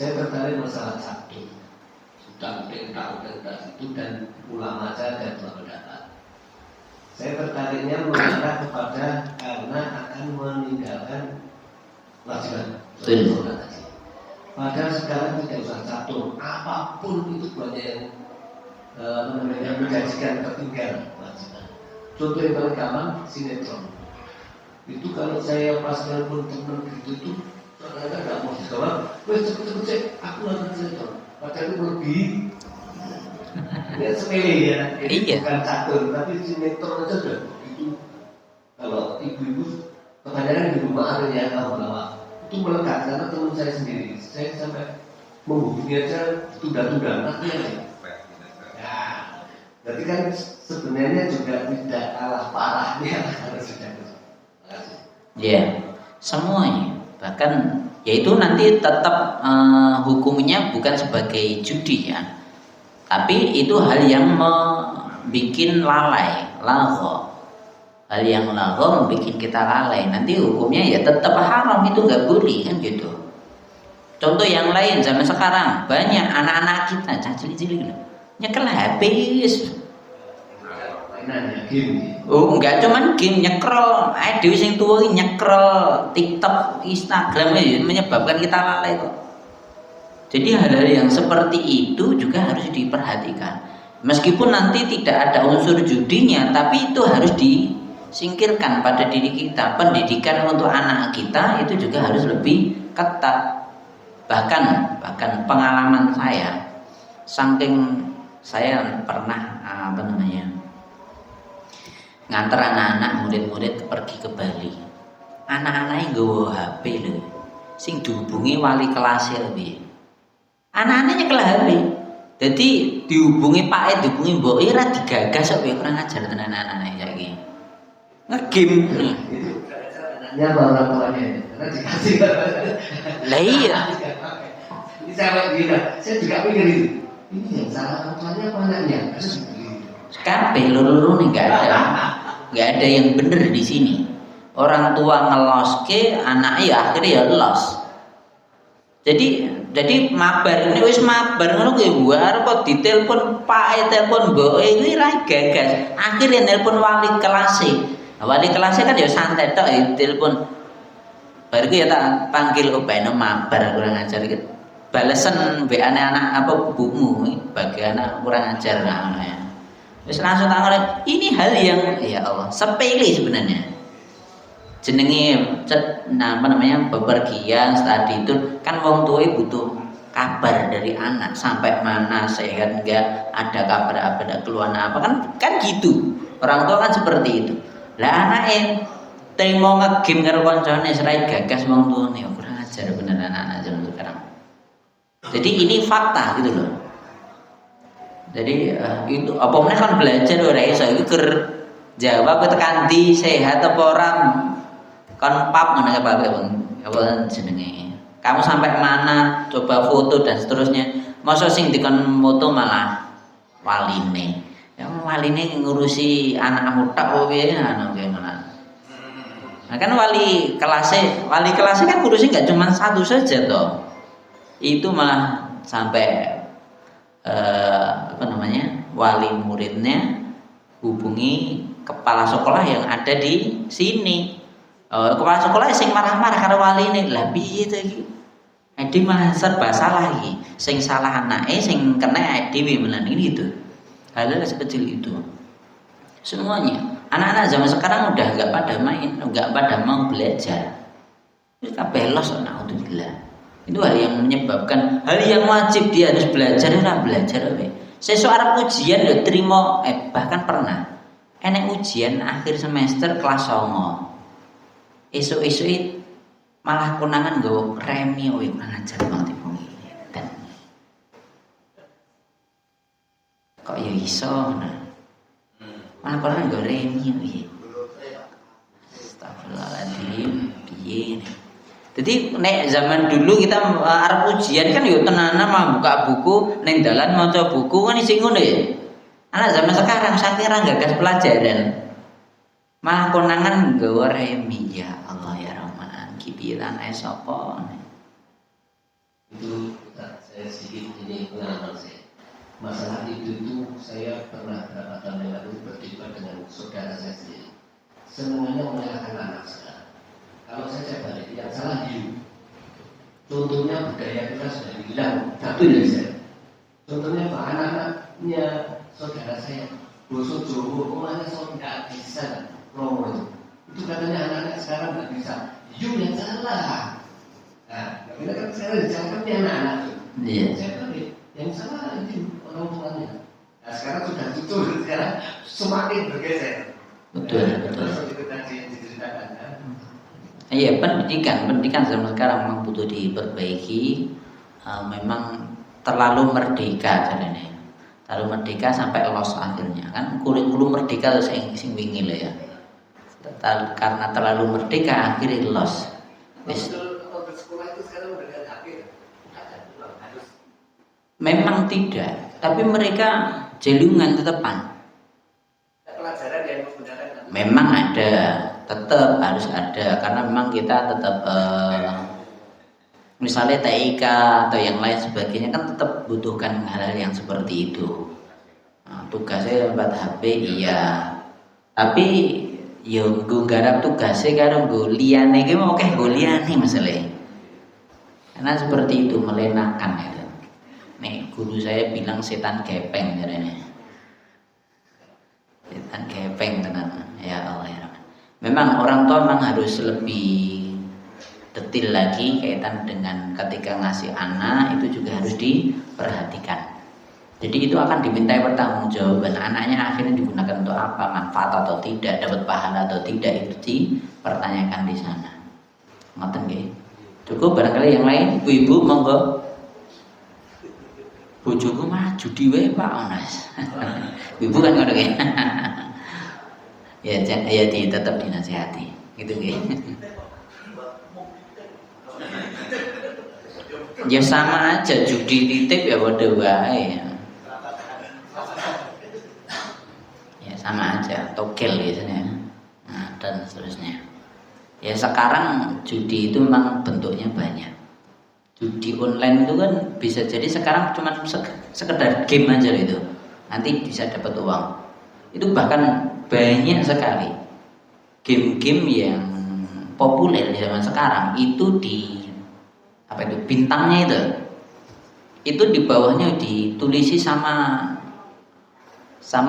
saya tertarik masalah sabtu. Sudah udah itu dan ulama saja dan dua pendapat. Saya tertariknya mengarah kepada karena akan meninggalkan kewajiban. Betul. Padahal sekarang tidak usah sabtu, apapun itu banyak yang menjadikan ketinggalan kewajiban. Contoh yang paling gampang sinetron. Itu kalau saya pas telepon teman gitu itu ternyata nggak mau dijawab. Wes cepet cek, aku nonton sinetron. Padahal itu lebih ya sepele ya. Iya. Bukan catur, tapi sinetron aja sudah itu. Kalau ibu-ibu kebanyakan di rumah ada ya kalau bawa itu melekat karena teman saya sendiri. Saya sampai menghubungi aja tunda-tunda nanti aja. Ya, berarti kan sebenarnya juga tidak kalah parahnya kalau sudah. Ya, semuanya. Bahkan yaitu nanti tetap hukumnya bukan sebagai judi ya. Tapi itu hal yang membuat lalai, lagho. Hal yang lagho membuat kita lalai. Nanti hukumnya ya tetap haram, itu nggak boleh kan gitu. Contoh yang lain zaman sekarang banyak anak-anak kita cilik-cilik nyekel HP. Oh enggak cuman game nyekrol, dewe sing tuwa iki nyekrol TikTok, Instagram menyebabkan kita lalai kok. Jadi hal-hal yang seperti itu juga harus diperhatikan. Meskipun nanti tidak ada unsur judinya, tapi itu harus disingkirkan pada diri kita. Pendidikan untuk anak kita itu juga harus lebih ketat. Bahkan pengalaman saya, saking saya pernah nganter anak-anak murid-murid pergi ke Bali. Anak-anaknya nggawa HP lho. Sing dihubungi wali kelas piye. Anak-anaknya nyekel HP. Jadi dihubungi Pak dihubungi Mbok ora digagas kok kurang ajar tenan anak-anak saiki. Ngegame. Anaknya bawa orang tuanya karena dikasih. Lah iya. Ini saya juga mikir itu. Ini yang salah orang tuanya apa anaknya? Kabeh loro-loro nih nggak ada yang bener di sini. Orang tua ngeloske, anak ya akhirnya ya los. Jadi mabar ini wis mabar ngono kuwi buar kok ditelepon Pak telepon Mbok iki ra gagas. Akhirnya nelpon wali kelas. Wali kelasnya kan ya santai tok ya telepon. Baru ya tak panggil openo mabar kurang ajar iki. Balesan WA-ne anak apa bumu bagi anak kurang ajar ngono ya. Terus langsung tangan ini hal yang ya Allah sepele sebenarnya. Jenenge bepergian tadi itu kan wong tua butuh kabar dari anak sampai mana sehat enggak, ada kabar apa, ada keluhan apa kan gitu. Orang tua kan seperti itu. Lah anake temo ngegame karo kancane serai gagas wong tuane kurang ajar bener anak-anak zaman sekarang. Jadi ini fakta gitu loh. Jadi itu apa meneh kan belajar ora iso iku ker jawab tekan ndi sehat apa orang kon pap ngene apa apa jenenge. Kamu sampai mana? Coba foto dan seterusnya. Masa sing dikon foto malah waline. Ya waline ngurusi anakmu tok apa piye ana malah. Nah kan wali kelasnya kan ngurusi enggak cuma satu saja toh. Itu malah sampai wali muridnya hubungi kepala sekolah yang ada di sini. Kepala sekolah sing marah-marah karo wali ini lah piye to iki? Edi malah serba salah iki. Sing salah anake sing kena dhewe menan gitu. Hal-hal sekecil itu. Semuanya anak-anak zaman sekarang udah enggak pada main, enggak pada mau belajar. Wis kabeh los naudzubillah. Itu hal yang menyebabkan hal yang wajib dia harus belajar ora belajar wae. Sesuk arep ujian yo trimo bahkan pernah enek ujian akhir semester kelas 9. Esuk-esuk malah konangan nggawa premi wae kurang ajar banget wong iki. Kok ya iso nah. Malah konangan nggawa premi wae. Astagfirullah. Jadi nek zaman dulu kita arep ujian kan yo tenanan mah buka buku ning dalan maca buku kan isi ngono ya. Anak zaman sekarang saking ra gagas pelajaran. Malah konangan nggawa remi ya Allah ya Rahman. Kipiran ae sapa. Itu saya sedikit ini pengalaman saya. Masalah itu saya pernah beberapa tahun yang lalu berdebat dengan saudara saya sendiri. Semuanya menyalahkan anak sekarang. Kalau saya balik, yang salah you. Contohnya budaya kita sudah hilang, satu dari saya. Contohnya Pak anak-anaknya saudara saya, Boso Jowo, kemana saya nggak bisa promo itu. Itu katanya anak-anak sekarang nggak bisa. You yang salah. Nah, kita kan sekarang disalahkan anak-anak itu. Iya. Saya balik, yang salah itu orang tuanya. Nah sekarang sudah tutup, sekarang semakin bergeser. Betul. Terus itu tadi yang diceritakan. Iya, pendidikan zaman sekarang memang butuh diperbaiki. Memang terlalu merdeka jadinya. Terlalu merdeka sampai los akhirnya kan kurikulum merdeka terus sing wingi lho ya. Karena terlalu merdeka akhirnya los. Untuk sekolah itu sekarang dengan HP harus. Memang tidak, tapi mereka jelungan tetepan. Pelajaran yang menggunakan. Memang ada, tetap harus ada karena memang kita tetap misalnya TIK atau yang lain sebagainya kan tetap butuhkan hal-hal yang seperti itu. Nah, tugasnya lewat HP iya, tapi yo nggo garap tugasnya karo nggo liyane iki mau akeh nggo liyane masalahnya. Karena seperti itu melenakan itu. Nih guru saya bilang setan gepeng katanya. Setan gepeng tenan. Ya Allah ya. Memang orang tua memang harus lebih detail lagi kaitan dengan ketika ngasih anak itu juga harus diperhatikan. Jadi itu akan dimintai pertanggungjawaban anaknya akhirnya digunakan untuk apa, manfaat atau tidak, dapat pahala atau tidak itu dipertanyakan di sana. Ngoten nggih. Cukup barangkali yang lain, ibu-ibu monggo. Bojoku mah judi wae Pak Onas. Ibu kan ngono nggih. Ya tetap dinasihati gitu nggih. Ya sama aja judi titip ya padha wae. Ya sama aja togel biasanya. Nah, dan seterusnya. Ya sekarang judi itu memang bentuknya banyak. Judi online itu kan bisa jadi sekarang cuma sekedar game aja itu. Nanti bisa dapat uang. Itu bahkan banyak sekali game-game yang populer di zaman sekarang itu di bintangnya itu di bawahnya ditulisi sama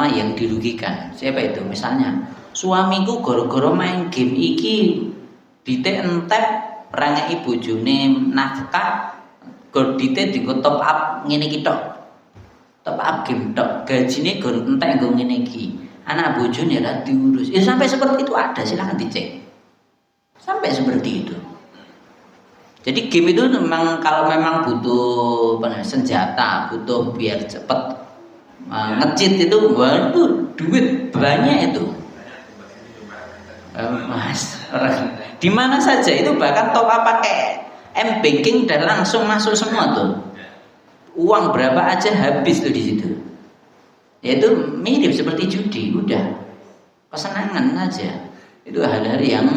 yang dirugikan. Siapa itu? Misalnya suamiku goro-goro main game iki dite entek rangei bojone nafkah godite digo top up ngene iki tok. Top up game tok, gajine goro entek nggo ngene iki. Anak bojone ora diurus. Ya sampai seperti itu ada, silahkan dicek. Sampai seperti itu. Jadi game itu memang kalau memang butuh senjata, butuh biar cepat nge-cheat itu, waduh duit banyak itu. Mas, di mana saja itu bahkan top up pakai m-banking dan langsung masuk semua tuh. Uang berapa aja habis tuh di situ. Yaitu mirip seperti judi, udah kesenangan aja. Itu hal-hal yang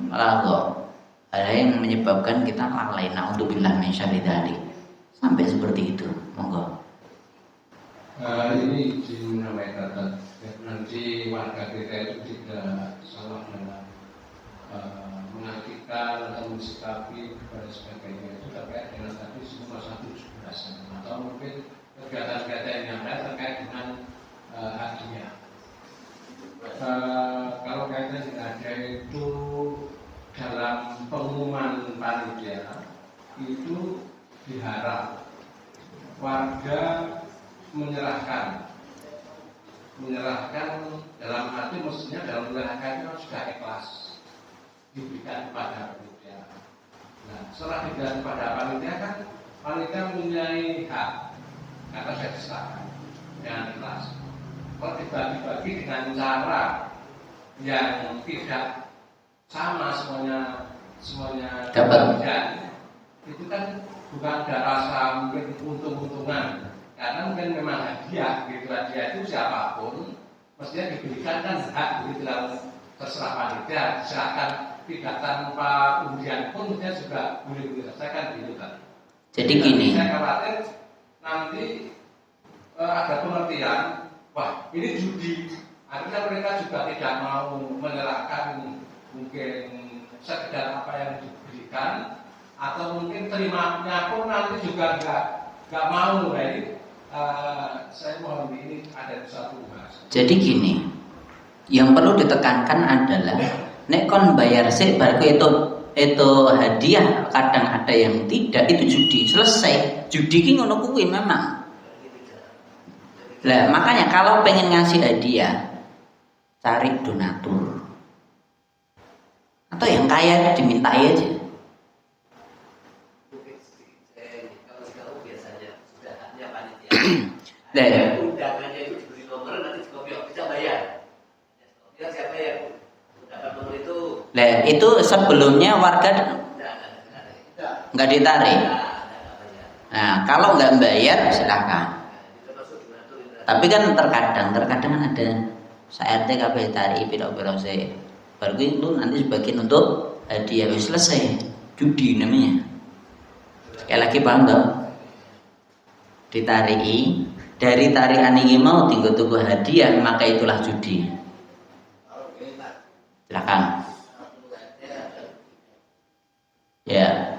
hal yang menyebabkan kita lalai. Na'udzubillah min syarri dzalik. Sampai seperti itu. Monggo. Ini menyampaikan nanti warga kita itu tidak salah dalam mengartikan atau mensikapi kepada sebagainya itu terkait dengan tadi semua satu jelasan atau mungkin kegiatan-kegiatan yang lain terkait dengan hadiah. Kalau kaitan dengan hadiah itu dalam pengumuman panitia itu diharap warga menyerahkan dalam arti maksudnya dalam menyerahkan itu sudah ikhlas diberikan kepada panitia. Nah, setelah diberikan kepada panitia kan panitia mempunyai hak atas kesepakatan dengan ikhlas. Kalau dibagi-bagi dengan cara yang tidak sama semuanya semuanya Dapat. itu kan bukan ada rasa mungkin untung-untungan, karena mungkin memang hadiah gitu. Hadiah itu siapapun mestinya diberikan kan hak begitu, terserah panitia, silakan tidak tanpa undian pun mestinya juga boleh diselesaikan gitu kan. Jadi gini. Saya khawatir nanti ada pengertian, wah ini judi. Akhirnya mereka juga tidak mau menyerahkan mungkin sekedar apa yang diberikan, atau mungkin terimanya pun nanti juga nggak mau. Jadi saya mohon ini ada satu bahas. Jadi gini, yang perlu ditekankan adalah nek kon bayar sih baru itu hadiah, kadang ada yang tidak, itu judi. Selesai. Judi ki ngono kuwi memang. Lah makanya kalau pengen ngasih hadiah, cari donatur. Atau yang kaya dimintai aja. Kalau biasanya sudah haknya panitia. Lah, undangannya itu diberi nomor, nanti dikopi bisa bayar. Ya siapa yang dapat nomor itu? lah itu sebelumnya warga nggak ditarik. Nah, kalau nggak bayar silakan. Tapi kan terkadang kan ada saya RT KB tarik piro-piro saya. Baru itu nanti sebagian untuk hadiah. Selesai. Judi namanya. Sekali lagi paham toh? Ditariki, dari tarikan ini mau tinggal tunggu hadiah, maka itulah judi. Silakan. Ya.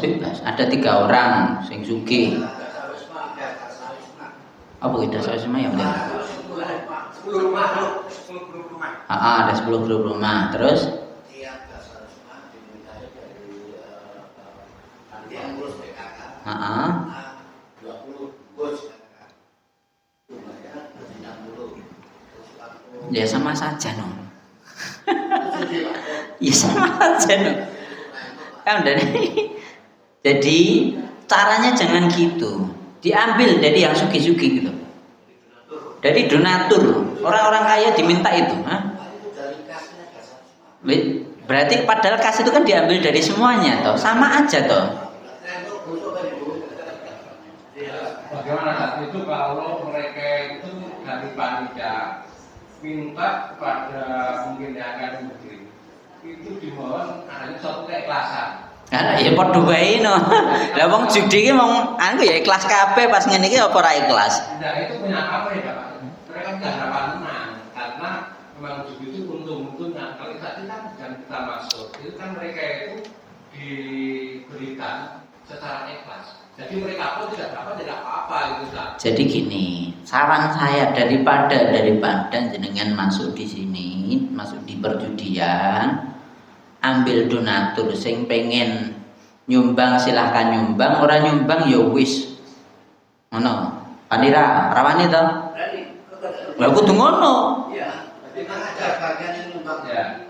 Bebas. Ada 3 orang sing sugih. Apa kita sama ya benar? 10 rumah. Ada 10 grup rumah. Terus? Ya sama saja no. Ya sama saja no. Jadi caranya jangan gitu. Diambil dari yang sugi-sugi gitu. Dari donatur. Orang-orang kaya diminta itu. Berarti padahal kas itu kan diambil dari semuanya toh. Sama aja toh. Bagaimana saat itu kalau mereka itu dari panitia minta kepada mungkin yang akan memberi, itu dimohon adanya suatu keikhlasan. Kan ya padha wae no. Lah wong judi ki wong anu ya ikhlas kabeh pas ngene iki apa ora ikhlas? Nah, itu punya apa ya, Pak? Mereka punya harapan menang karena memang judi itu untung-untungnya. Kalau tadi kan jangan kita masuk, itu kan mereka itu diberikan secara ikhlas. Jadi mereka pun tidak apa-apa gitu kan. Jadi gini, saran saya daripada jenengan masuk di sini, masuk di perjudian, ambil donatur sing pengen nyumbang silahkan nyumbang, orang nyumbang ya wis. Ngono. Panira, rawani to? Lah kudu ngono. Iya. Memang ada bagian yang nyumbang. Ya.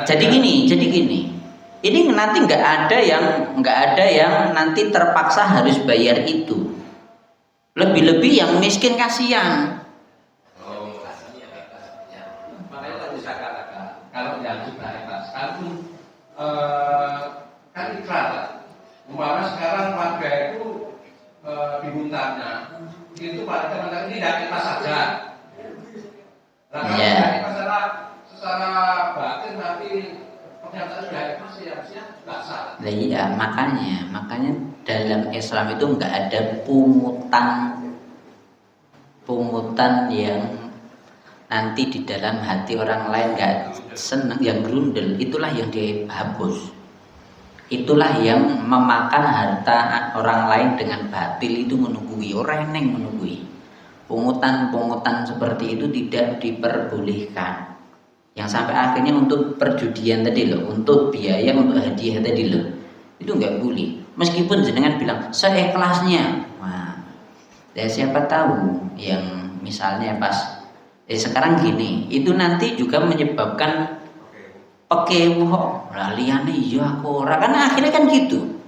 Jadi gini. Ini nanti nggak ada yang nanti terpaksa harus bayar itu. Lebih-lebih yang miskin kasihan. Makanya tadi saya katakan kalau yang sudah ikhlas kan ikhlas. Umpama sekarang warga itu dimintanya itu pada teman-teman ini tidak ikhlas saja. Nah, kalau tidak ikhlas secara batin tapi pernyataan sudah ikhlas ya harusnya juga salah. Nah, iya, makanya dalam Islam itu nggak ada pungutan yang nanti di dalam hati orang lain nggak senang, yang grundel, itulah yang dihapus. Itulah yang memakan harta orang lain dengan batil, itu menunggui orang yang menunggui. Pungutan seperti itu tidak diperbolehkan. Yang sampai akhirnya untuk perjudian tadi loh, untuk biaya, untuk hadiah tadi loh, itu nggak boleh. Meskipun jenengan bilang seikhlasnya, wah, ya siapa tahu yang misalnya pas sekarang gini, itu nanti juga menyebabkan pekewo lah liyane iya aku ora, kan akhirnya kan gitu.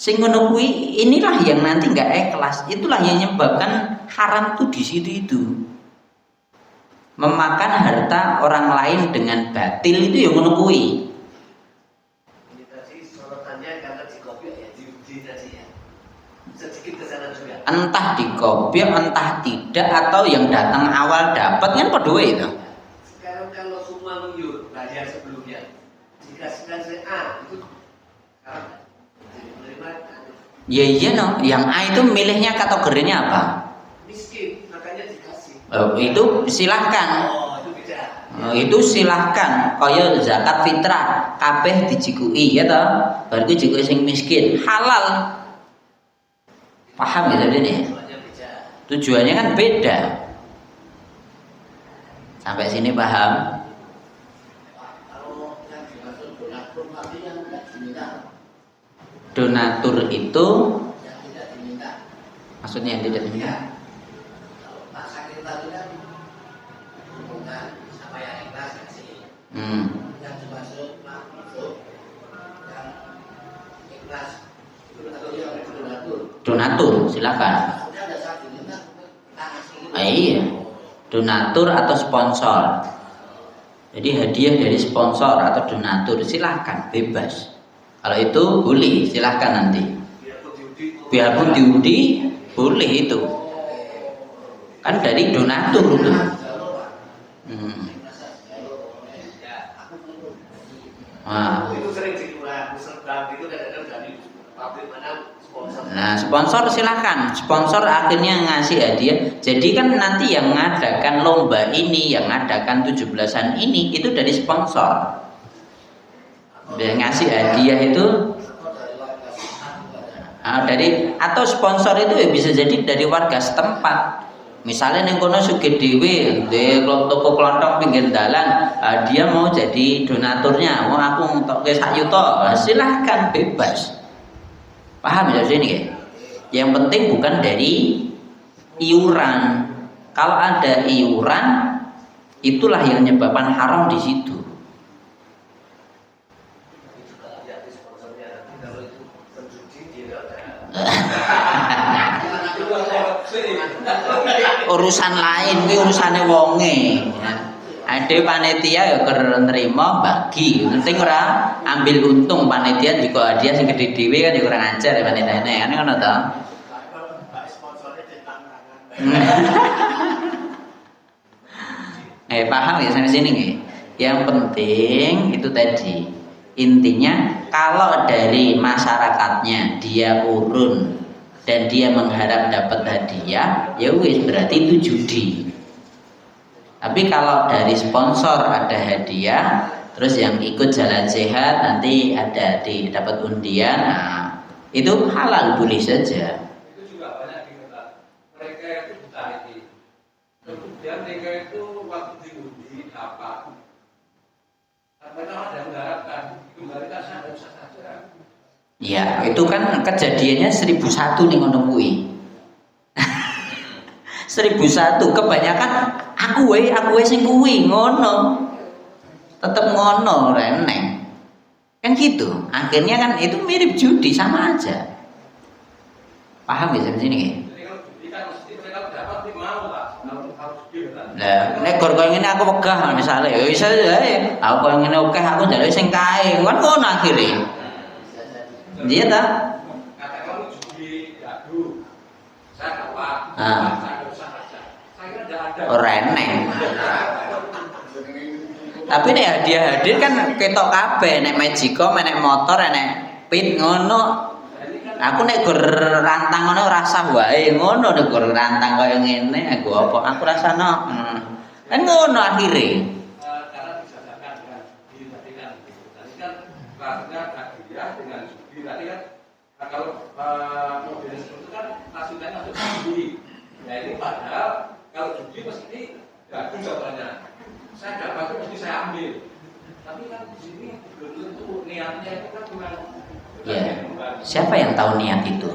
Sing ngono kuwi inilah yang nanti nggak ikhlas. Itulah yang menyebabkan haram tuh di situ itu. Memakan harta orang lain dengan batil itu yang ngono kuwi. Ini tadi sorotannya karena di kopi ya, di tadi ya. Sedikit ke sana juga. Entah dikopiok, entah tidak, atau yang datang awal dapat kan padha itu. Sekarang kalau semua miyur bayar sebelumnya, dikasihkan saya A itu sekarang jadi menerima Ya iya no, yang A itu milihnya kategorinya apa? miskin, makanya dikasih. Itu silahkan. Oh, itu beda. Itu silahkan. Kaya zakat fitrah, kabeh dijikuki ya toh. Bar ku jikuki sing miskin, halal. Paham ya tadi nih? Soalnya beda. Tujuannya kan beda. Sampai sini paham? Kalau yang dimaksud donatur tapi yang tidak diminta, Donatur itu yang tidak diminta. maksudnya yang tidak diminta. Ya. Kalau Pak Sakit tadi kan hubungan sama yang ikhlas kasih. Yang dimaksud Pak Masuk yang ikhlas itu atau yang donatur. Donatur silakan. Maksudnya ada saat diminta kita kasih. Iya. Donatur atau sponsor. Jadi hadiah dari sponsor atau donatur silahkan, bebas. Kalau itu boleh, silahkan nanti. Biarpun diundi, boleh itu. Kan dari donatur itu. Nah. Itu sering dikurang, serta itu kadang-kadang dari pabrik mana sponsor. Nah, sponsor silahkan. Sponsor akhirnya ngasih hadiah. Jadi kan nanti yang mengadakan lomba ini, yang mengadakan 17-an ini itu dari sponsor. Dia ngasih hadiah itu dari atau sponsor itu ya bisa jadi dari warga setempat. Misalnya ning kono sugih dhewe, di toko klothok pinggir dalan, dia mau jadi donaturnya. Mau aku entokke 1 yuta, silahkan bebas. Paham ya sini ya? Yang penting bukan dari iuran. Kalau ada iuran, itulah yang menyebabkan haram di situ. Urusan lain, ini urusannya wonge. Ade panitia ya keur nerima bagi. Penting ora ambil untung panitia juga hadiah sing gede dhewe kan ya kurang ajar ya panitiane. Kan ngono to. Paham ya sampai sini nggih? Yang penting itu tadi. Intinya kalau dari masyarakatnya dia urun dan dia mengharap dapat hadiah, ya wis berarti itu judi. Tapi kalau dari sponsor ada hadiah, terus yang ikut jalan sehat nanti ada dapat undian, nah, itu halal boleh saja. Itu juga banyak dikenal. Mereka itu buta ini. Kemudian mereka itu waktu diundi dapat. Mereka ada yang mengharapkan kembalikan saya saja. Ya, itu kan kejadiannya 1001 nih ngono kuwi. 1001 kebanyakan aku wae sing kuwi ngono. Tetep ngono reneng. Kan gitu. Akhirnya kan itu mirip judi sama aja. Paham ya sampai sini nggih? Jadi kalau judi kan mesti mereka dapat mau lah. Harus judi kan. Lah nek gor koyo ngene aku wegah misale ya iso ae. Aku koyo ngene akeh aku njaluk sing kae. Kan ngono akhire. Iya ta? Katakan judi gaduh. Saya dapat. Saya usah aja. Saya kira tidak ada. Reneng. Tapi nek hadiah-hadiah kan ketok kabeh, nek Magico, nek motor, nek pit ngono. Aku nek gur rantang ngono rasa wae ngono nek gur rantang kaya ngene aku apa? Aku rasano. Kan ngono akhire. Karena disadarkan dengan diri tadi kan. Tadi kan rasanya hadiah dengan judi. Tadi kan kalau mobil itu kan nasibnya masuk judi. Nah ini padahal kalau judi pasti gaduh contohnya. Saya dapat itu mesti saya ambil. Tapi kan di sini belum tentu niatnya itu kan bukan. Ya. Siapa yang tahu niat itu?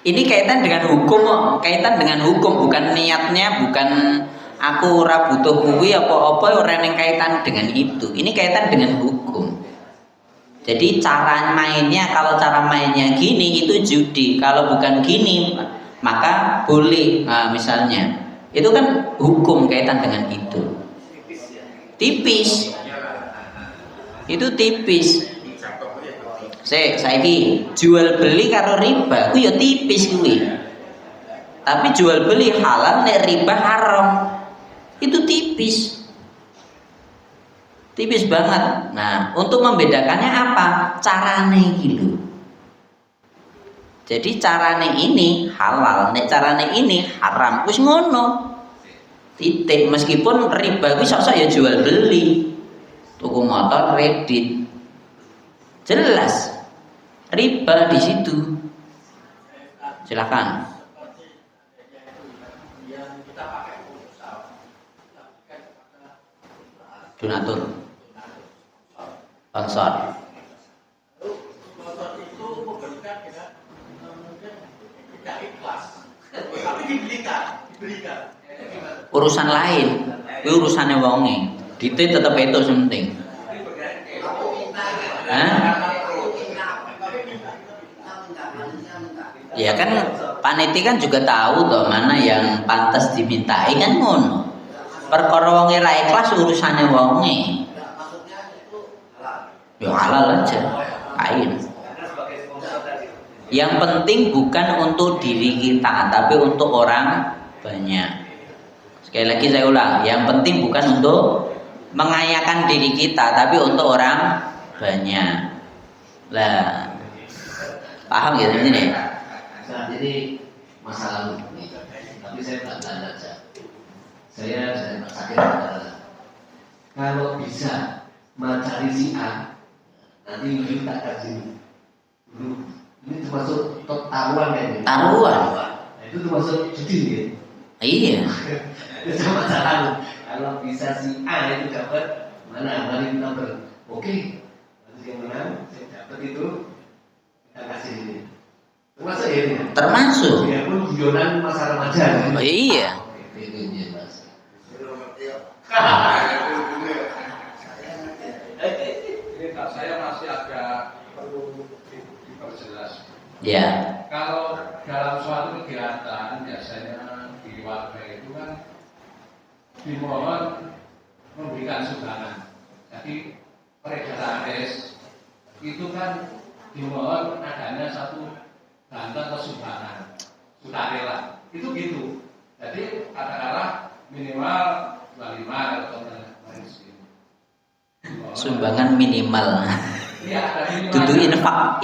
Ini kaitan dengan hukum, bukan niatnya, bukan aku ora butuh kuwi apa-apa ora ning kaitan dengan itu. Ini kaitan dengan hukum. Jadi cara mainnya, kalau cara mainnya gini itu judi, kalau bukan gini maka boleh. Nah, misalnya itu kan hukum kaitan dengan itu. Tipis. Itu tipis. Saiki jual beli karo riba ku ya tipis kuwi. Tapi jual beli halal nek riba haram. Itu tipis. Tipis banget. Nah, untuk membedakannya apa? Carane gitu. Jadi carane ini halal, nek carane ini haram. Wis ngono. Titik. Meskipun riba kuwi sok-sok ya jual beli. Tuku motor kredit. Jelas. Riba di situ. Silakan. Donatur. Sponsor. Sponsor itu memberikan tidak ikhlas, tapi diberikan. Urusan lain, itu urusannya wonge. Dite tetep itu penting. Ya kan panitia kan juga tahu toh mana yang pantas dimintai kan ngono. Perkara wonge ra ikhlas urusane wonge. Ya halal aja, kain. Yang penting bukan untuk diri kita, tapi untuk orang banyak. Sekali lagi saya ulang, yang penting bukan untuk mengayakan diri kita, tapi untuk orang banyak. Lah, paham ya ini? Nah, jadi masa lalu nih, tapi saya tak ada aja. Saya sakit kalau bisa mencari si A, nanti mungkin tak kasih dulu. Ini termasuk taruhan kan? Taruhan. Nah, itu termasuk judi ya? Iya. Itu masa lalu. Kalau bisa si A itu dapat mana? Mari kita oke. Nanti yang menang, saya dapat itu kita kasih ini. Termasuk ya ini? Termasuk. Ya pun guyonan masa remaja. Oh, iya. Oke, itu mas. Ini saya masih agak perlu diperjelas. Ya. Kalau dalam suatu kegiatan biasanya di warga itu kan dimohon memberikan sumbangan. Jadi peredaran res itu kan dimohon adanya satu bantuan atau sumbangan sukarela. Itu gitu. Jadi katakanlah minimal 25 atau lain sebagainya. Sumbangan minimal. Iya, ada minimal. Dudu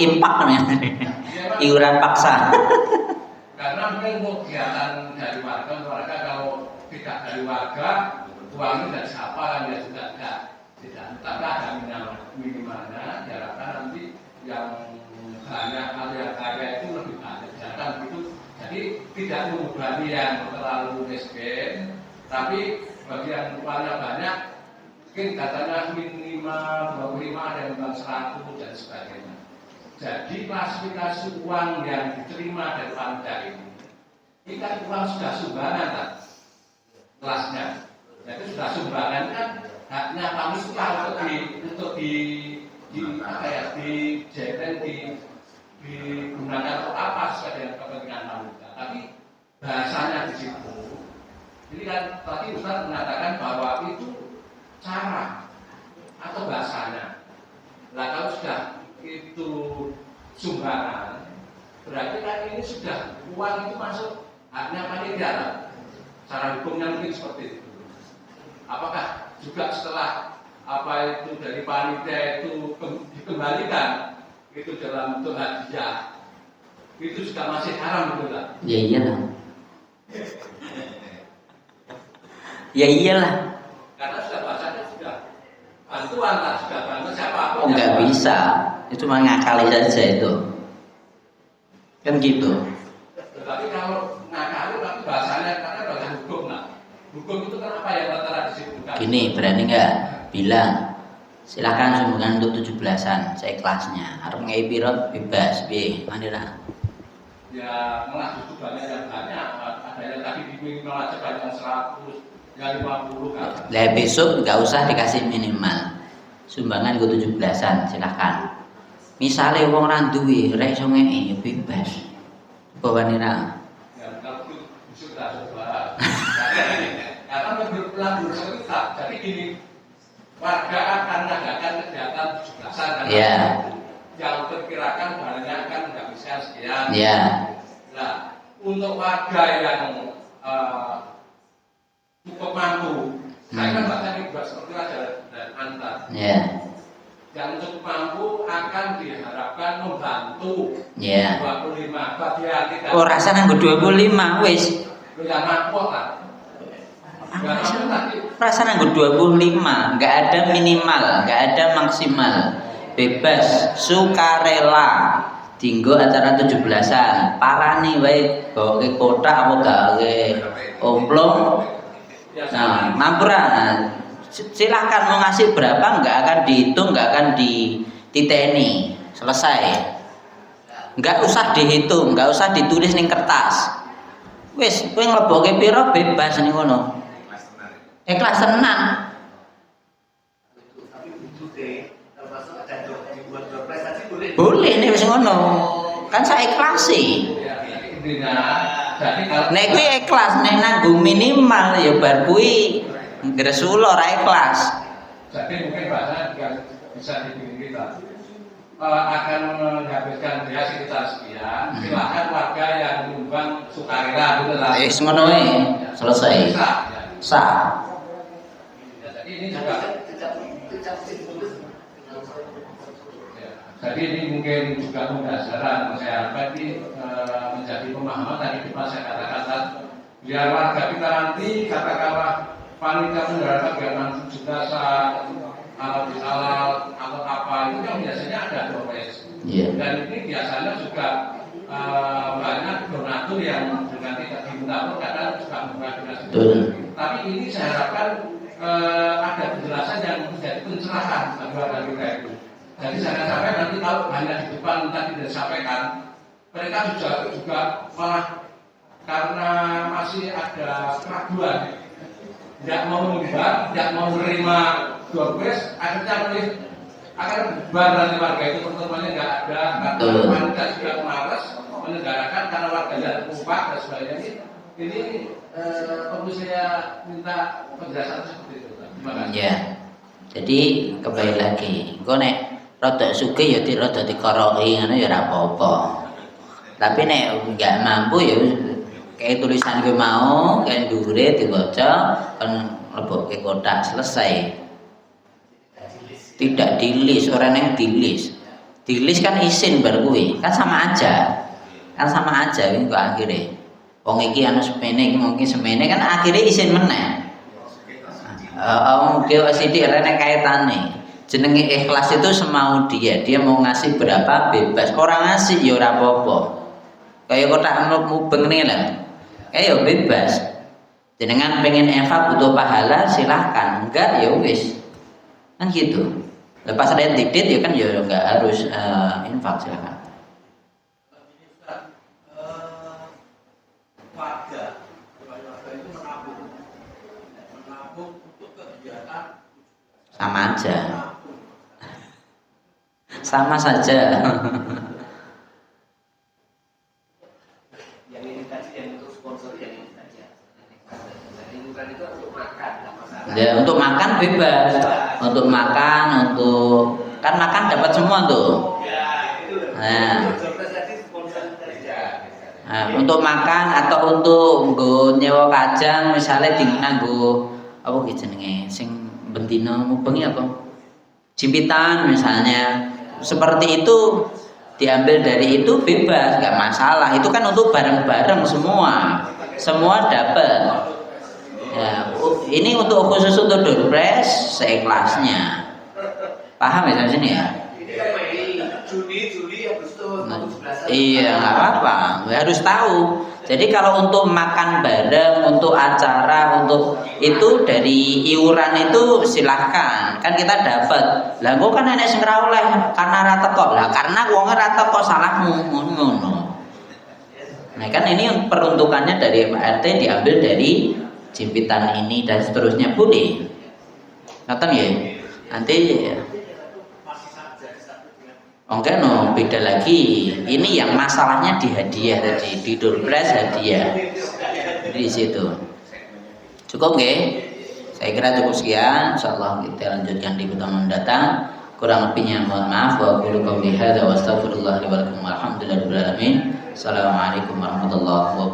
impak namanya. Iuran paksa. Karena mungkin kegiatan dari warga kalau tidak dari warga uangnya dari siapa kan ya juga tidak. Tapi ada minimalnya. Diharapkan nanti yang banyak atau yang kaya itu lebih banyak. Jangan begitu. Jadi tidak membebani yang terlalu miskin, tapi bagi yang uangnya banyak, mungkin katanya minimal 25 ada yang 100 dan sebagainya. Jadi klasifikasi uang yang diterima dari panitia ini kan uang sudah sumbangan kan kelasnya. Jadi sudah sumbangan kan haknya panitia untuk digunakan untuk apa sesuai dengan kepentingan panitia. Tapi bahasanya di situ, ini kan tadi Ustaz mengatakan bahwa itu cara atau bahasanya. Nah kalau sudah itu sumbangan, berarti kan ini sudah uang itu masuk haknya panitia. Cara hukumnya mungkin seperti itu. Apakah juga setelah apa itu dari panitia itu dikembalikan itu dalam bentuk hadiah, itu juga masih haram betul tak? Ya iyalah. Ya iyalah. Karena sudah bahasanya sudah bantuan lah, sudah bantu siapapun. Oh, nggak bisa. Itu cuma ngakali saja itu. Kan gitu. Tetapi kalau ngakali tapi bahasanya karena bahasa hukum lah. Hukum itu kan apa yang rata-rata disebutkan? Gini, berani nggak bilang silakan sumbangan untuk 17-an, saya kelasnya. Harus ngai piro bebas, piye? Mandira. Ya, malah justru banyak yang banyak. Ada yang tadi diminimal aja banyak 100, yang 50 kan. Lah besok nggak usah dikasih minimal. Sumbangan gue 17-an, silakan. Misale wong ra duwe rek iso ngeki ya bebas. Bawane ra. Ya kalau itu sudah coba. Karena berlaku sekitar. Jadi gini, warga akan mengadakan kegiatan 17-an kan? Ya. Yang perkirakan barangnya akan nggak bisa sekian. Ya. Nah, untuk warga yang cukup mampu, saya kan bahkan juga seperti ada dan antar. Ya. Yang cukup mampu akan diharapkan membantu Ya. 25 bagian tidak. Oh rasa nanggo 25 wis. Yang mampu kan? Yang mampu tadi. Rasa nanggo 25, enggak ada minimal, enggak ada maksimal. Bebas, sukarela. Dinggo acara 17-an. Parani wae gawe kotak apa gawe omplong. Nah, mampura. Silahkan mau ngasih berapa enggak akan dihitung, enggak akan dititeni. Selesai. Enggak usah dihitung, enggak usah ditulis ning kertas. Wis, kowe nglebokke pira bebas ning ngono. Ikhlas tenan. Tapi wujudnya termasuk ada dibuat prestasi boleh. Boleh nek wis ngono. Kan saya ikhlasi. Ya, intinya jadi kalau Nek kuwi ikhlas, nek nanggung minimal ya bar kuwi ngresula ora ikhlas. jadi mungkin bahasa juga bisa dibikin kita akan menghabiskan biaya sekitar sekian. Silakan warga yang menyumbang sukarela gitu lah. Wis ngono wae, selesai. Bisa, ya. Sah. Ya, jadi ini juga ya, jadi ini mungkin juga pembahasan saya harapkan ini menjadi pemahaman tadi kita saya katakan biar warga kita nanti katakanlah panitia menyelenggarakan kegiatan 17-an atau halal atau apa itu yang biasanya ada domes. Iya. Dan ini biasanya juga banyak donatur yang dengan tidak diminta pun kadang juga menggunakan. Betul. Tapi ini saya harapkan ada penjelasan yang menjadi pencerahan bagi warga kita itu. Jadi jangan sampai nanti kalau hanya di depan tadi disampaikan, mereka juga malah karena masih ada keraguan, tidak mau menyumbang, tidak mau menerima dompet, akhirnya akan bubar nanti warga itu pertemuannya nggak ada, karena warga juga malas menyelenggarakan karena warganya lupa dan sebagainya. Ini perlu saya minta penjelasan seperti itu. Terima kasih. Ya. Jadi kembali lagi, engko nek rada sugih ya rada dikoroki ngono ya ora apa-apa. Tapi nek enggak mampu ya kayak tulisan gue mau, kayak dhuwure diwaca, kan lebokke kotak selesai. Tidak dilis, orang yang dilis. Dilis kan isin bar kuwi, kan sama aja. Kan sama aja iki kok akhire. Wong iki anu semene iki mungkin semene kan akhirnya isin meneh. Mungkin sithik rene kaitane. Jenenge ikhlas itu semau dia mau ngasih berapa bebas. Orang ngasih ya ora apa-apa. Kayak kotak mubeng nih lah. Ya bebas. Jenengan pengen infak butuh pahala silahkan. Enggak ya wis. Kan gitu. Lepas ada didit ya kan ya enggak harus infak silahkan. Warga itu menabung untuk kegiatan Sama aja. Sama saja. yang ini tadi yang untuk sponsor yang ini tadi ya. Jadi bukan itu untuk makan, nggak masalah. Ya untuk makan bebas. Untuk makan, untuk kan makan dapat semua tuh. Ya itu. Nah. Untuk tadi sponsor tadi ya. Nah, untuk makan atau untuk nggo nyewa kajang misalnya di nganggo apa ki jenenge sing bendina mubengi apa? Jimpitan misalnya. Seperti itu diambil dari itu bebas, nggak masalah. Itu kan untuk bareng-bareng semua. Semua dapat. Ya, ini untuk khusus untuk doorpress seikhlasnya. Paham ya sini ya? Ini kan Juni, Agustus, Nah, 17-an. iya nggak apa-apa, harus tahu. Jadi kalau untuk makan bareng, untuk acara, untuk itu dari iuran itu silahkan. Kan kita dapat. Lah kok kan enek sing ra oleh karena ra teko. Lah karena wong ra teko salahmu ngono. Nah kan ini peruntukannya dari Pak RT diambil dari jimpitan ini dan seterusnya boleh. Ngoten ya. Nanti Masih sama jadi satu dengan Oke, no, beda lagi. Ini yang masalahnya di hadiah tadi, di door prize hadiah. Di situ. Cukup nggih? Saya kira cukup sekian. Insyaallah kita lanjutkan di pertemuan mendatang. Kurang lebihnya mohon maaf. Wa qulu qouli hadza wa astaghfirullah li wa lakum walhamdulillahirabbil alamin. Assalamualaikum warahmatullahi wabarakatuh.